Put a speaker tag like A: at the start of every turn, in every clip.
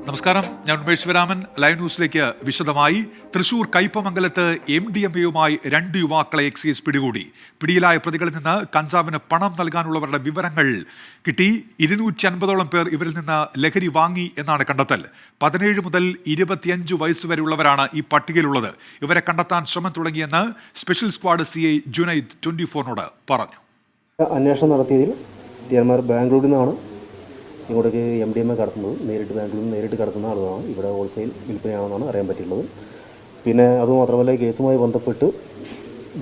A: നമസ്കാരം, ഞാൻ ഉമേഷ് വരാമൻ. ലൈവ് ന്യൂസിലേക്ക് വിശദമായി. തൃശൂർ കയ്പമംഗലത്ത് MDMA-യുമായി 2 യുവാക്കളെ എക്സൈസ് പിടികൂടി. പിടിയിലായ പ്രതികളിൽ നിന്ന് കഞ്ചാവിന് പണം നൽകാനുള്ളവരുടെ വിവരങ്ങൾ കിട്ടി. 250ഓളം പേർ ഇവരിൽ നിന്ന് ലഹരി വാങ്ങി എന്നാണ് കണ്ടെത്തൽ. 17 മുതൽ 25 വയസ്സുവരെയുള്ളവരാണ് ഈ പട്ടികയിലുള്ളത്. ഇവരെ കണ്ടെത്താൻ ശ്രമം തുടങ്ങിയെന്ന് സ്പെഷ്യൽ സ്ക്വാഡ് CI ജുനൈദ് 24-നോട് പറഞ്ഞു.
B: അന്വേഷണം നടത്തിയതിൽ ടിയർമാർ ബാംഗ്ലൂരിൽ നിന്നാണ് ഇങ്ങോട്ടേക്ക് MDMA കടത്തുന്നത്. ബാംഗ്ലൂരിൽ നിന്ന് നേരിട്ട് കടത്തുന്ന ആളുകളാണ്. ഇവിടെ ഹോൾസെയിൽ വിൽപ്പനയാണെന്നാണ് അറിയാൻ പറ്റിയുള്ളത്. പിന്നെ അതുമാത്രമല്ല, ഈ കേസുമായി ബന്ധപ്പെട്ട്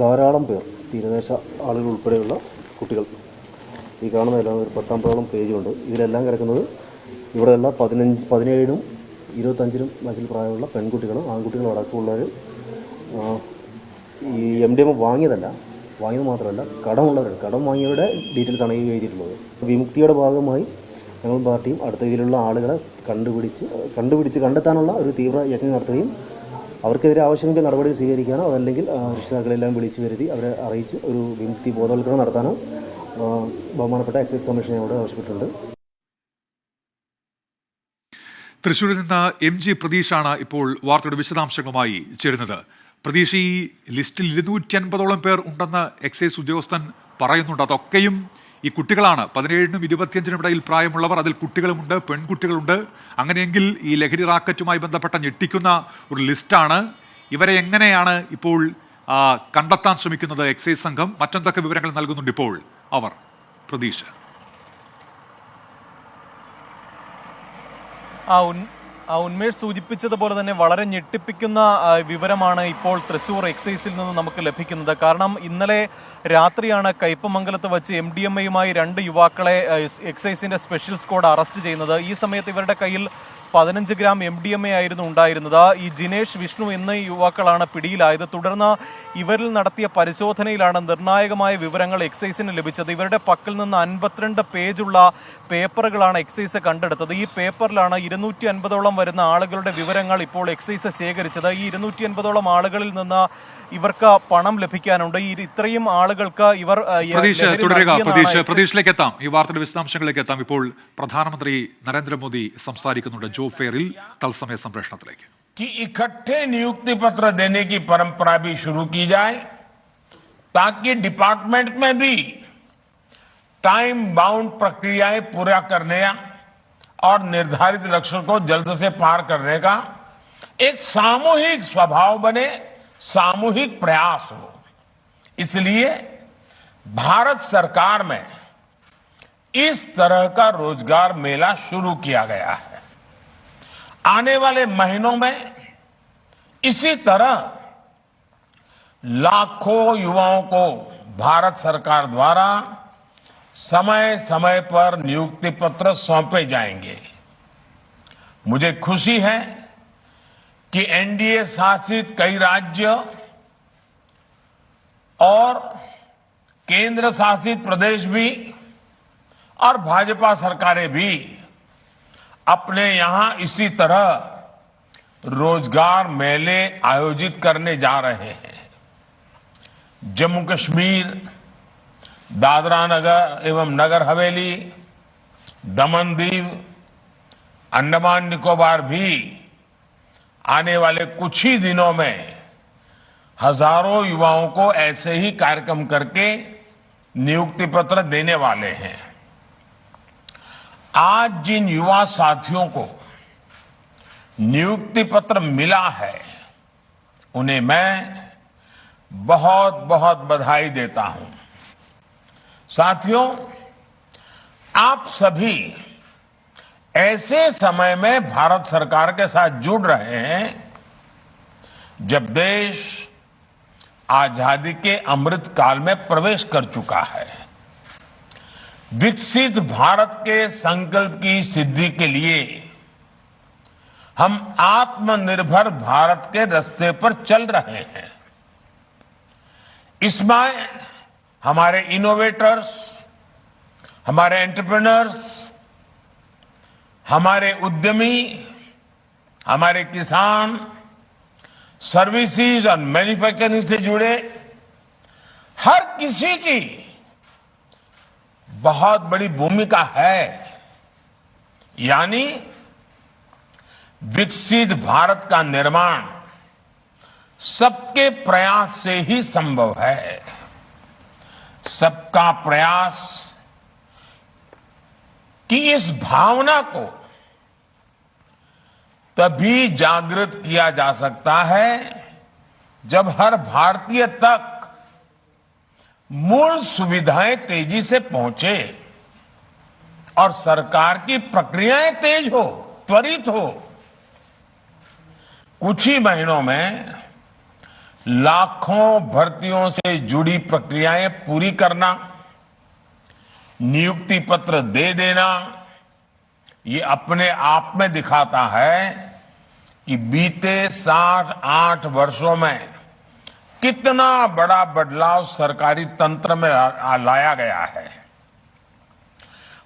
B: ധാരാളം പേർ, തീരദേശ ആളുകൾ ഉൾപ്പെടെയുള്ള കുട്ടികൾ, ഈ കാണുന്നതെല്ലാം ഒരു 10-15ഓളം പേജുണ്ട്. ഇതിലെല്ലാം കിടക്കുന്നത് ഇവിടെയുള്ള 17-നും 25-നും വയസ്സിൽ പ്രായമുള്ള പെൺകുട്ടികളും ആൺകുട്ടികളും അടക്കമുള്ളവർ ഈ MDMA വാങ്ങിയത് മാത്രമല്ല, കടം വാങ്ങിയവരുടെ ഡീറ്റെയിൽസാണ് ഈ എഴുതിയിട്ടുള്ളത്. വിമുക്തിയുടെ ഭാഗമായി ഞങ്ങൾ പാർട്ടിയും അടുത്ത ഇതിലുള്ള ആളുകളെ കണ്ടെത്താനുള്ള ഒരു തീവ്ര യത്നം നടത്തുകയും അവർക്കെതിരെ ആവശ്യമെങ്കിൽ നടപടി സ്വീകരിക്കാനോ അതല്ലെങ്കിൽ രക്ഷിതാക്കളെല്ലാം വിളിച്ചു വരുത്തി അവരെ അറിയിച്ച് ഒരു വിമുക്തി ബോധവൽക്കരണം നടത്താനോ ബഹുമാനപ്പെട്ട എക്സൈസ് കമ്മീഷനോട് ആവശ്യപ്പെട്ടിട്ടുണ്ട്.
A: തൃശ്ശൂരിൽ നിന്ന് MG പ്രതീഷാണ് ഇപ്പോൾ വാർത്തയുടെ വിശദാംശങ്ങളുമായി ചേരുന്നത്. പ്രതീഷ്, ഈ ലിസ്റ്റിൽ 250ഓളം പേർ ഉണ്ടെന്ന് എക്സൈസ് ഉദ്യോഗസ്ഥൻ പറയുന്നുണ്ട്. അതൊക്കെയും ഈ കുട്ടികളാണ്. 17-നും 25-നും ഇടയിൽ പ്രായമുള്ളവർ, അതിൽ കുട്ടികളുമുണ്ട്, പെൺകുട്ടികളുണ്ട്. അങ്ങനെയെങ്കിൽ ഈ ലഹരി റാക്കറ്റുമായി ബന്ധപ്പെട്ട ഞെട്ടിക്കുന്ന ഒരു ലിസ്റ്റാണ്. ഇവരെ എങ്ങനെയാണ് ഇപ്പോൾ കണ്ടെത്താൻ ശ്രമിക്കുന്നത് എക്സൈസ് സംഘം? മറ്റെന്തൊക്കെ വിവരങ്ങൾ നൽകുന്നുണ്ട് ഇപ്പോൾ അവർ? പ്രതീക്ഷ.
C: ഉന്മേഷ് സൂചിപ്പിച്ചതുപോലെ തന്നെ വളരെ ഞെട്ടിപ്പിക്കുന്ന വിവരമാണ് ഇപ്പോൾ തൃശൂർ എക്സൈസിൽ നിന്ന് നമുക്ക് ലഭിക്കുന്നത്. കാരണം ഇന്നലെ രാത്രിയാണ് കയ്പമംഗലത്ത് വെച്ച് MDMA-യുമായി 2 യുവാക്കളെ എക്സൈസിന്റെ സ്പെഷ്യൽ സ്ക്വാഡ് അറസ്റ്റ് ചെയ്യുന്നത്. ഈ സമയത്ത് ഇവരുടെ കയ്യിൽ 15 ഗ്രാം MDMA ആയിരുന്നു ഉണ്ടായിരുന്നത്. ഈ ജിനേഷ്, വിഷ്ണു എന്നീ യുവാക്കളാണ് പിടിയിലായത്. തുടർന്ന് ഇവരിൽ നടത്തിയ പരിശോധനയിലാണ് നിർണായകമായ വിവരങ്ങൾ എക്സൈസിന് ലഭിച്ചത്. ഇവരുടെ പക്കൽ നിന്ന് 52 പേജുള്ള പേപ്പറുകളാണ് എക്സൈസ് കണ്ടെടുത്തത്. ഈ പേപ്പറിലാണ് 250ഓളം വരുന്ന ആളുകളുടെ വിവരങ്ങൾ ഇപ്പോൾ എക്സൈസ് ശേഖരിച്ചത്. ഈ 250ഓളം ആളുകളിൽ നിന്ന് ഇവർക്ക് പണം ലഭിക്കാനുണ്ട്. ഇത്രയും ആളുകൾക്ക് ഇവർ
A: പ്രതീക്ഷയിലേക്ക് എത്താം. ഈ വാർത്തയുടെ വിശദാംശങ്ങളിലേക്ക് എത്താം. ഇപ്പോൾ പ്രധാനമന്ത്രി നരേന്ദ്രമോദി സംസാരിക്കുന്നുണ്ട് जो फेरिल तल समय संप्रेषणത്തിലേക്ക്.
D: कि इकट्ठे नियुक्ति पत्र देने की परंपरा भी शुरू की जाए, ताकि डिपार्टमेंट में भी टाइम बाउंड प्रक्रियाएं पूरा करने और निर्धारित लक्ष्य को जल्द से पार करने का एक सामूहिक स्वभाव बने, सामूहिक प्रयास हो. इसलिए भारत सरकार में इस तरह का रोजगार मेला शुरू किया गया है. आने वाले महीनों में इसी तरह लाखों युवाओं को भारत सरकार द्वारा समय समय पर नियुक्ति पत्र सौंपे जाएंगे. मुझे खुशी है कि NDA शासित कई राज्य और केंद्र शासित प्रदेश भी और भाजपा सरकारें भी अपने यहां इसी तरह रोजगार मेले आयोजित करने जा रहे हैं. जम्मू कश्मीर, दादरा नगर एवं नगर हवेली, दमन दीव, अंडमान निकोबार भी आने वाले कुछ ही दिनों में हजारों युवाओं को ऐसे ही कार्यक्रम करके नियुक्ति पत्र देने वाले हैं. आज जिन युवा साथियों को नियुक्ति पत्र मिला है, उन्हें मैं बहुत बहुत बधाई देता हूं. साथियों, आप सभी ऐसे समय में भारत सरकार के साथ जुड़ रहे हैं जब देश आजादी के अमृत काल में प्रवेश कर चुका है. विकसित भारत के संकल्प की सिद्धि के लिए हम आत्मनिर्भर भारत के रास्ते पर चल रहे हैं. इसमें हमारे इनोवेटर्स, हमारे एंटरप्रेन्योर्स, हमारे उद्यमी, हमारे किसान, सर्विसेज और मैन्युफैक्चरिंग से जुड़े हर किसी की बहुत बड़ी भूमिका है. यानी विकसित भारत का निर्माण सबके प्रयास से ही संभव है। सबका प्रयास कि इस भावना को तभी जागृत किया जा सकता है जब हर भारतीय तक मूल सुविधाएं तेजी से पहुंचे और सरकार की प्रक्रियाएं तेज हो, त्वरित हो। कुछ ही महीनों में लाखों भर्तियों से जुड़ी प्रक्रियाएं पूरी करना, नियुक्ति पत्र दे देना, ये अपने आप में दिखाता है कि बीते 7-8 वर्षों में कितना बड़ा बदलाव सरकारी तंत्र में लाया गया है।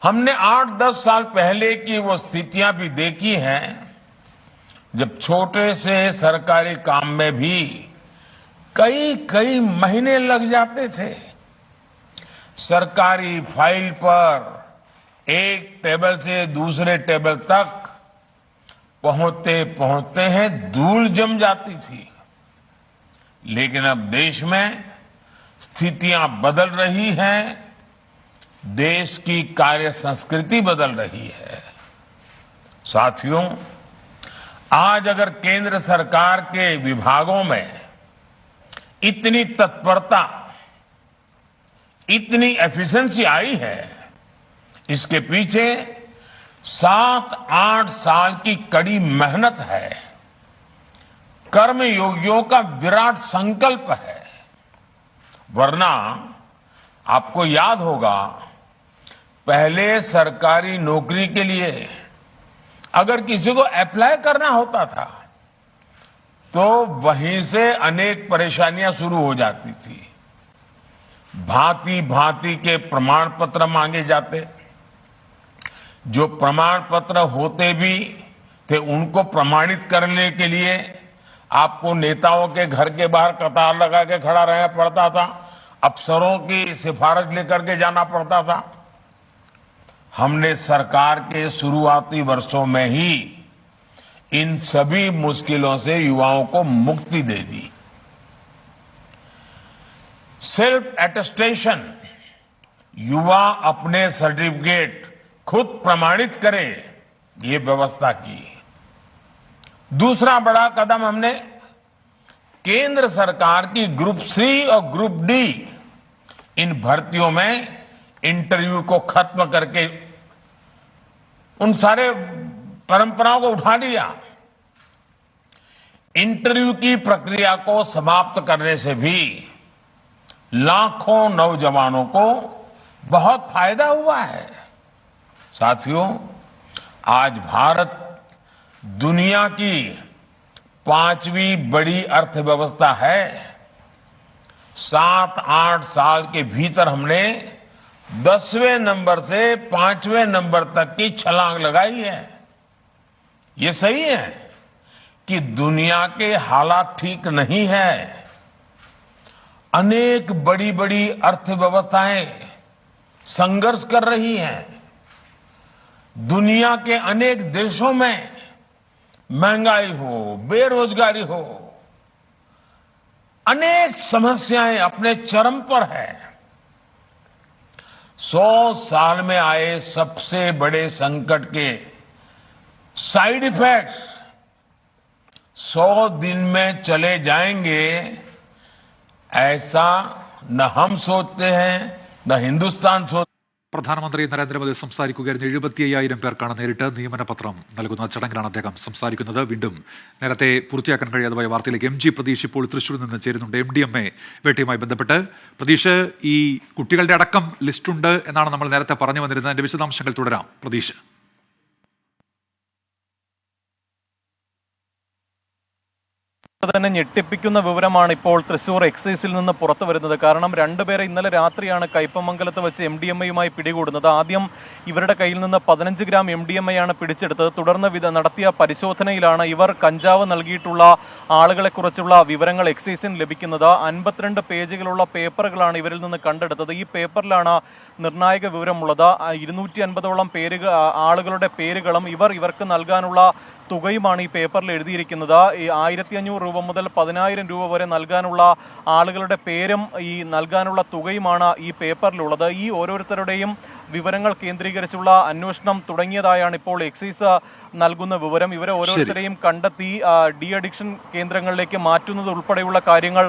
D: हमने 8-10 साल पहले की वो स्थितियां भी देखी हैं जब छोटे से सरकारी काम में भी कई महीने लग जाते थे। सरकारी फाइल पर एक टेबल से दूसरे टेबल तक पहुंचते पहुंचते हैं धूल जम जाती थी। लेकिन अब देश में स्थितियां बदल रही हैं, देश की कार्य संस्कृति बदल रही है। साथियों, आज अगर केंद्र सरकार के विभागों में इतनी तत्परता, इतनी एफिशिएंसी आई है, इसके पीछे 7-8 साल की कड़ी मेहनत है, कर्मयोगियों का विराट संकल्प है। वरना आपको याद होगा, पहले सरकारी नौकरी के लिए अगर किसी को अप्लाई करना होता था तो वहीं से अनेक परेशानियां शुरू हो जाती थी। भांति भांति के प्रमाण पत्र मांगे जाते, जो प्रमाण पत्र होते भी थे उनको प्रमाणित करने के लिए आपको नेताओं के घर के बाहर कतार लगा के खड़ा रहना पड़ता था, अफसरों की सिफारिश लेकर के जाना पड़ता था। हमने सरकार के शुरुआती वर्षों में ही इन सभी मुश्किलों से युवाओं को मुक्ति दे दी। सेल्फ अटेस्टेशन, युवा अपने सर्टिफिकेट खुद प्रमाणित करे, ये व्यवस्था की। दूसरा बड़ा कदम हमने केंद्र सरकार की ग्रुप सी और ग्रुप डी इन भर्तियों में इंटरव्यू को खत्म करके उन सारे परंपराओं को उठा लिया। इंटरव्यू की प्रक्रिया को समाप्त करने से भी लाखों नौजवानों को बहुत फायदा हुआ है। साथियों, आज भारत दुनिया की 5वीं बड़ी अर्थव्यवस्था है। 7-8 साल के भीतर हमने 10वें नंबर से 5वें नंबर तक की छलांग लगाई है। ये सही है कि दुनिया के हालात ठीक नहीं है। अनेक बड़ी बड़ी अर्थव्यवस्थाएं संघर्ष कर रही हैं। दुनिया के अनेक देशों में महंगाई हो, बेरोजगारी हो, अनेक समस्याएं अपने चरम पर है। 100 साल में आए सबसे बड़े संकट के साइड इफेक्ट्स 100 दिन में चले जाएंगे, ऐसा न हम सोचते हैं, न हिंदुस्तान सोचते।
A: പ്രധാനമന്ത്രി നരേന്ദ്രമോദി സംസാരിക്കുകയായിരുന്നു. 75,000 പേർക്കാണ് നേരിട്ട് നിയമന പത്രം നൽകുന്ന ചടങ്ങിലാണ് അദ്ദേഹം സംസാരിക്കുന്നത്. വീണ്ടും നേരത്തെ പൂർത്തിയാക്കാൻ കഴിയാതെ പോയ വാർത്തയിലേക്ക് MG പ്രതീഷ് ഇപ്പോൾ തൃശ്ശൂരിൽ നിന്ന് ചേരുന്നുണ്ട്. MDMA വേട്ടയുമായി ബന്ധപ്പെട്ട് പ്രതീഷ്, ഈ കുട്ടികളുടെ അടക്കം ലിസ്റ്റുണ്ട് എന്നാണ് നമ്മൾ നേരത്തെ പറഞ്ഞു വന്നിരുന്നത്. അതിന്റെ വിശദാംശങ്ങൾ തുടരാം പ്രതീഷ്.
C: തന്നെ ഞെട്ടിപ്പിക്കുന്ന വിവരമാണ് ഇപ്പോൾ തൃശൂർ എക്സൈസിൽ നിന്ന് പുറത്തു വരുന്നത്. കാരണം രണ്ടുപേരെ ഇന്നലെ രാത്രിയാണ് കയ്പമംഗലത്ത് വെച്ച് MDMA പിടികൂടുന്നത്. ആദ്യം ഇവരുടെ കയ്യിൽ നിന്ന് 15 ഗ്രാം MDMA ആണ് പിടിച്ചെടുത്തത്. തുടർന്ന് നടത്തിയ പരിശോധനയിലാണ് ഇവർ കഞ്ചാവ് നൽകിയിട്ടുള്ള ആളുകളെക്കുറിച്ചുള്ള വിവരങ്ങൾ എക്സൈസിന് ലഭിക്കുന്നത്. 52 പേജുകളുള്ള പേപ്പറുകളാണ് ഇവരിൽ നിന്ന് കണ്ടെടുത്തത്. ഈ പേപ്പറിലാണ് നിർണായക വിവരമുള്ളത്. 250ഓളം ആളുകളുടെ പേരുകളും ഇവർക്ക് നൽകാനുള്ള തുകയുമാണ് ഈ പേപ്പറിൽ എഴുതിയിരിക്കുന്നത്. ഈ 1500 രൂപ മുതൽ 10,000 രൂപ വരെ നൽകാനുള്ള ആളുകളുടെ പേരും ഈ നൽകാനുള്ള തുകയുമാണ് ഈ പേപ്പറിലുള്ളത്. ഈ ഓരോരുത്തരുടെയും വിവരങ്ങൾ കേന്ദ്രീകരിച്ചുള്ള അന്വേഷണം തുടങ്ങിയതായാണ് ഇപ്പോൾ എക്സൈസ് നൽകുന്ന വിവരം. ഇവരെ ഓരോരുത്തരെയും കണ്ടെത്തി ഡി അഡിക്ഷൻ കേന്ദ്രങ്ങളിലേക്ക് മാറ്റുന്നത് ഉൾപ്പെടെയുള്ള കാര്യങ്ങൾ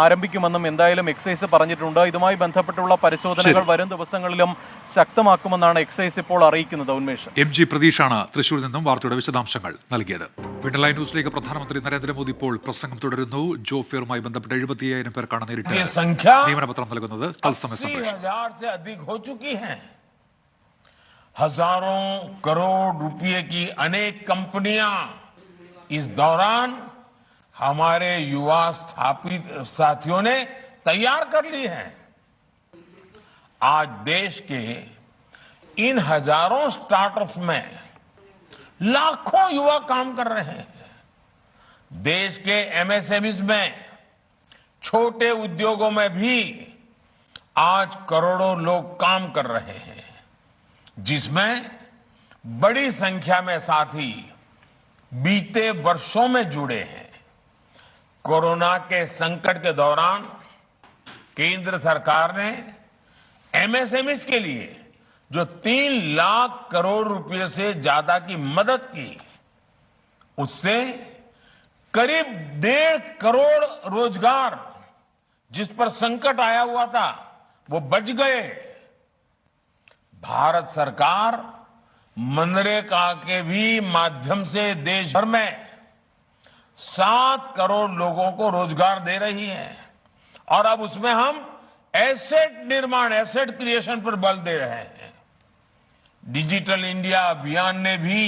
C: ആരംഭിക്കുമെന്നും എന്തായാലും എക്സൈസ് പറഞ്ഞിട്ടുണ്ട്. ഇതുമായി ബന്ധപ്പെട്ടുള്ള പരിശോധനകൾ വരും ദിവസങ്ങളിലും ശക്തമാക്കുമെന്നാണ് എക്സൈസ് ഇപ്പോൾ അറിയിക്കുന്നത്. ഉന്മേഷ്,
A: MG പ്രതീഷാണ് തൃശൂരിൽ നിന്നും വാർത്തയുടെ വിശദാംശങ്ങൾ നൽകിയത്. പിണറായി ന്യൂസിലേക്ക് പ്രധാനമന്ത്രി നരേന്ദ്രമോദി ഇപ്പോൾ പ്രസംഗം തുടരുന്നു. ജോബ് ഫെയറുമായി ബന്ധപ്പെട്ട് 75,000 പേർക്കാണ് നേരിട്ട് നിയമനപത്രം നൽകുന്നത്. തത്സമയ സംപ്രേഷണം.
D: हजारों करोड़ रुपए की अनेक कंपनियां इस दौरान हमारे युवा स्थापित साथियों ने तैयार कर ली हैं। आज देश के इन हजारों स्टार्टअप्स में लाखों युवा काम कर रहे हैं। देश के MSMEs में, छोटे उद्योगों में भी आज करोड़ों लोग काम कर रहे हैं, जिसमें बड़ी संख्या में साथी बीते वर्षों में जुड़े हैं। कोरोना के संकट के दौरान केंद्र सरकार ने MSMEs के लिए जो 3 लाख करोड़ रुपए से ज्यादा की मदद की, उससे करीब 1.5 करोड़ रोजगार जिस पर संकट आया हुआ था वो बच गए। भारत सरकार मनरेगा के भी माध्यम से देश भर में 7 करोड़ लोगों को रोजगार दे रही है और अब उसमें हम एसेट निर्माण, एसेट क्रिएशन पर बल दे रहे हैं। डिजिटल इंडिया अभियान ने भी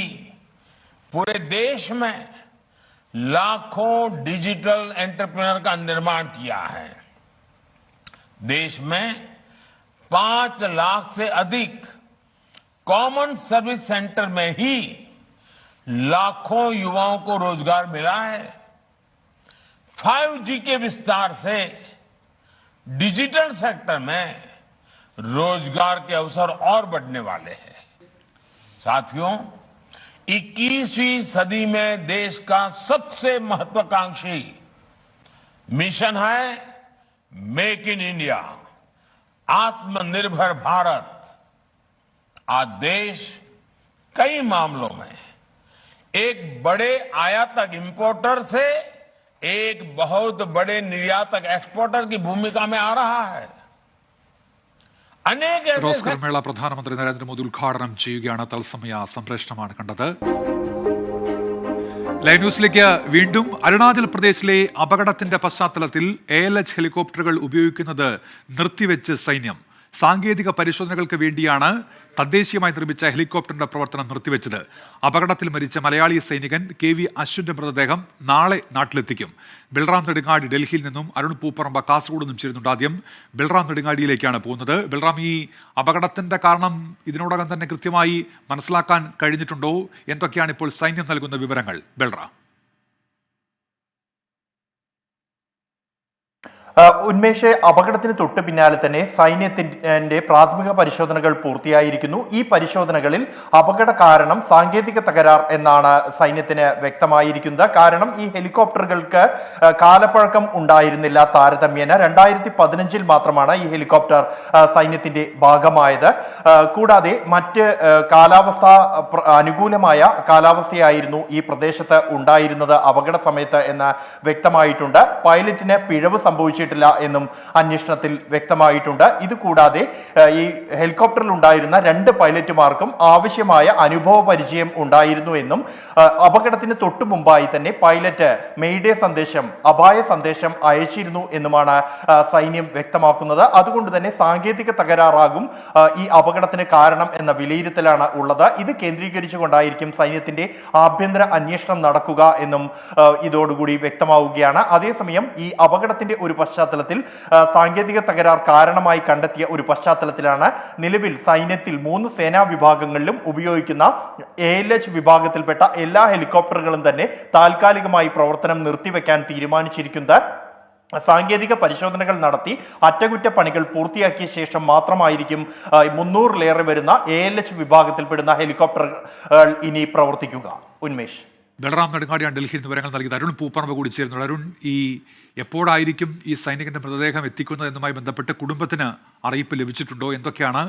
D: पूरे देश में लाखों डिजिटल एंटरप्रेन्योर का निर्माण किया है। देश में 5 लाख से अधिक कॉमन सर्विस सेंटर में ही लाखों युवाओं को रोजगार मिला है। 5G के विस्तार से डिजिटल सेक्टर में रोजगार के अवसर और बढ़ने वाले हैं। साथियों, 21वीं सदी में देश का सबसे महत्वाकांक्षी मिशन है मेक इन इंडिया, आत्मनिर्भर भारत। आज देश कई मामलों में एक बड़े आयातक इंपोर्टर से एक बहुत बड़े निर्यातक एक्सपोर्टर की भूमिका में आ रहा है। अनेक
A: റോസ്കർ മേള പ്രധാനമന്ത്രി നരേന്ദ്രമോദി ഉദ്ഘാടനം ചെയ്യുകയാണ്. തത്സമയ സംപ്രേഷണമാണ് കണ്ടത്. ലൈവ് ന്യൂസിലേക്ക് വീണ്ടും. അരുണാചൽ പ്രദേശിലെ അപകടത്തിന്റെ പശ്ചാത്തലത്തിൽ ALH ഹെലികോപ്റ്ററുകൾ ഉപയോഗിക്കുന്നത് നിർത്തിവെച്ച് സൈന്യം. സാങ്കേതിക പരിശോധനകൾക്ക് വേണ്ടിയാണ് തദ്ദേശീയമായി നിർമ്മിച്ച ഹെലികോപ്റ്ററിന്റെ പ്രവർത്തനം നിർത്തിവെച്ചത്. അപകടത്തിൽ മരിച്ച മലയാളി സൈനികൻ KV അശ്വിന്റെ മൃതദേഹം നാളെ നാട്ടിലെത്തിക്കും. ബൽറാം നെടുങ്ങാടി ഡൽഹിയിൽ നിന്നും, അരുൺ പൂപ്പറമ്പ കാസർഗോഡ് നിന്നും ചേരുന്നുണ്ട്. ആദ്യം ബൽറാം നെടുങ്ങാടിയിലേക്കാണ് പോകുന്നത്. ബൽറാം, ഈ അപകടത്തിന്റെ കാരണം ഇതിനോടകം തന്നെ കൃത്യമായി മനസ്സിലാക്കാൻ കഴിഞ്ഞിട്ടുണ്ടോ? എന്തൊക്കെയാണ് ഇപ്പോൾ സൈന്യം നൽകുന്ന വിവരങ്ങൾ? ബൽറാം.
E: ഉന്മേഷ്, അപകടത്തിന് തൊട്ട് പിന്നാലെ തന്നെ സൈന്യത്തിന്റെ പ്രാഥമിക പരിശോധനകൾ പൂർത്തിയായിരിക്കുന്നു. ഈ പരിശോധനകളിൽ അപകട കാരണം സാങ്കേതിക തകരാർ എന്നാണ് സൈന്യത്തിന് വ്യക്തമായിരിക്കുന്നത്. കാരണം ഈ ഹെലികോപ്റ്ററുകൾക്ക് കാലപ്പഴക്കം ഉണ്ടായിരുന്നില്ല. താരതമ്യേന 2015 മാത്രമാണ് ഈ ഹെലികോപ്റ്റർ സൈന്യത്തിന്റെ ഭാഗമായത്. കൂടാതെ മറ്റ് അനുകൂലമായ കാലാവസ്ഥയായിരുന്നു ഈ പ്രദേശത്ത് ഉണ്ടായിരുന്നത് അപകട സമയത്ത് എന്ന് വ്യക്തമായിട്ടുണ്ട്. പൈലറ്റിന് പിഴവ് സംഭവിച്ചു സംഭവിച്ചിട്ടില്ല എന്നും അന്വേഷണത്തിൽ വ്യക്തമായിട്ടുണ്ട്. ഇതുകൂടാതെ ഈ ഹെലികോപ്റ്ററിൽ ഉണ്ടായിരുന്ന 2 പൈലറ്റുമാർക്കും ആവശ്യമായ അനുഭവ പരിചയം ഉണ്ടായിരുന്നു എന്നും അപകടത്തിന് തൊട്ടു മുമ്പായി തന്നെ പൈലറ്റ് മെയ്ഡേ സന്ദേശം, അപായ സന്ദേശം അയച്ചിരുന്നു എന്നുമാണ് സൈന്യം വ്യക്തമാക്കുന്നത്. അതുകൊണ്ട് തന്നെ സാങ്കേതിക തകരാറാകും ഈ അപകടത്തിന് കാരണം എന്ന വിലയിരുത്തലാണ് ഉള്ളത്. ഇത് കേന്ദ്രീകരിച്ചുകൊണ്ടായിരിക്കും സൈന്യത്തിന്റെ ആഭ്യന്തര അന്വേഷണം നടക്കുക എന്നും ഇതോടുകൂടി വ്യക്തമാവുകയാണ്. അതേസമയം ഈ അപകടത്തിന്റെ ഒരു പശ്ചാത്തലത്തിൽ സാങ്കേതിക തകരാർ കാരണമായി കണ്ടെത്തിയ ഒരു പശ്ചാത്തലത്തിലാണ് നിലവിൽ സൈന്യത്തിൽ 3 സേനാ വിഭാഗങ്ങളിലും ഉപയോഗിക്കുന്ന ALH വിഭാഗത്തിൽപ്പെട്ട എല്ലാ ഹെലികോപ്റ്ററുകളും തന്നെ താൽക്കാലികമായി പ്രവർത്തനം നിർത്തിവെക്കാൻ തീരുമാനിച്ചിരിക്കുന്നത്. സാങ്കേതിക പരിശോധനകൾ നടത്തി അറ്റകുറ്റപ്പണികൾ പൂർത്തിയാക്കിയ ശേഷം മാത്രമായിരിക്കും 300-ലേറെ വരുന്ന ALH വിഭാഗത്തിൽപ്പെടുന്ന ഹെലികോപ്റ്റർ ഇനി പ്രവർത്തിക്കുക. ഉന്മേഷ്.
A: ബലറാം നെടുങ്ങാടിയാണ് ഡൽഹിയിൽ നിന്ന് വിവരങ്ങൾ നൽകിയത്. അരുൺ പൂപ്പറമ്പ് കൂടി ചേരുന്നു. അരുൺ, ഈ എപ്പോഴായിരിക്കും ഈ സൈനികന്റെ മൃതദേഹം എത്തിക്കുന്നത് എന്നതുമായി ബന്ധപ്പെട്ട് കുടുംബത്തിന് അറിയിപ്പ് ലഭിച്ചിട്ടുണ്ടോ? എന്തൊക്കെയാണ്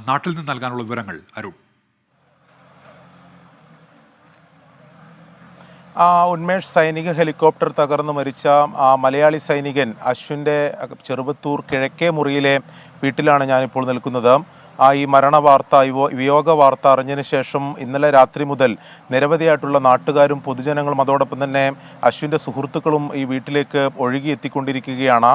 A: നാട്ടിൽ നിന്ന് നൽകാനുള്ള വിവരങ്ങൾ അരുൺ?
C: ഉന്മേഷ്, സൈനിക ഹെലികോപ്റ്റർ തകർന്നു മരിച്ച മലയാളി സൈനികൻ അശ്വിൻ്റെ ചെറുവത്തൂർ കിഴക്കേ മുറിയിലെ വീട്ടിലാണ് ഞാനിപ്പോൾ നിൽക്കുന്നത്. ഈ മരണ വാർത്ത, വിയോഗ വാർത്ത അറിഞ്ഞതിന് ശേഷം ഇന്നലെ രാത്രി മുതൽ നിരവധിയായിട്ടുള്ള നാട്ടുകാരും പൊതുജനങ്ങളും അതോടൊപ്പം തന്നെ അശ്വിൻ്റെ സുഹൃത്തുക്കളും ഈ വീട്ടിലേക്ക് ഒഴുകി എത്തിക്കൊണ്ടിരിക്കുകയാണ്.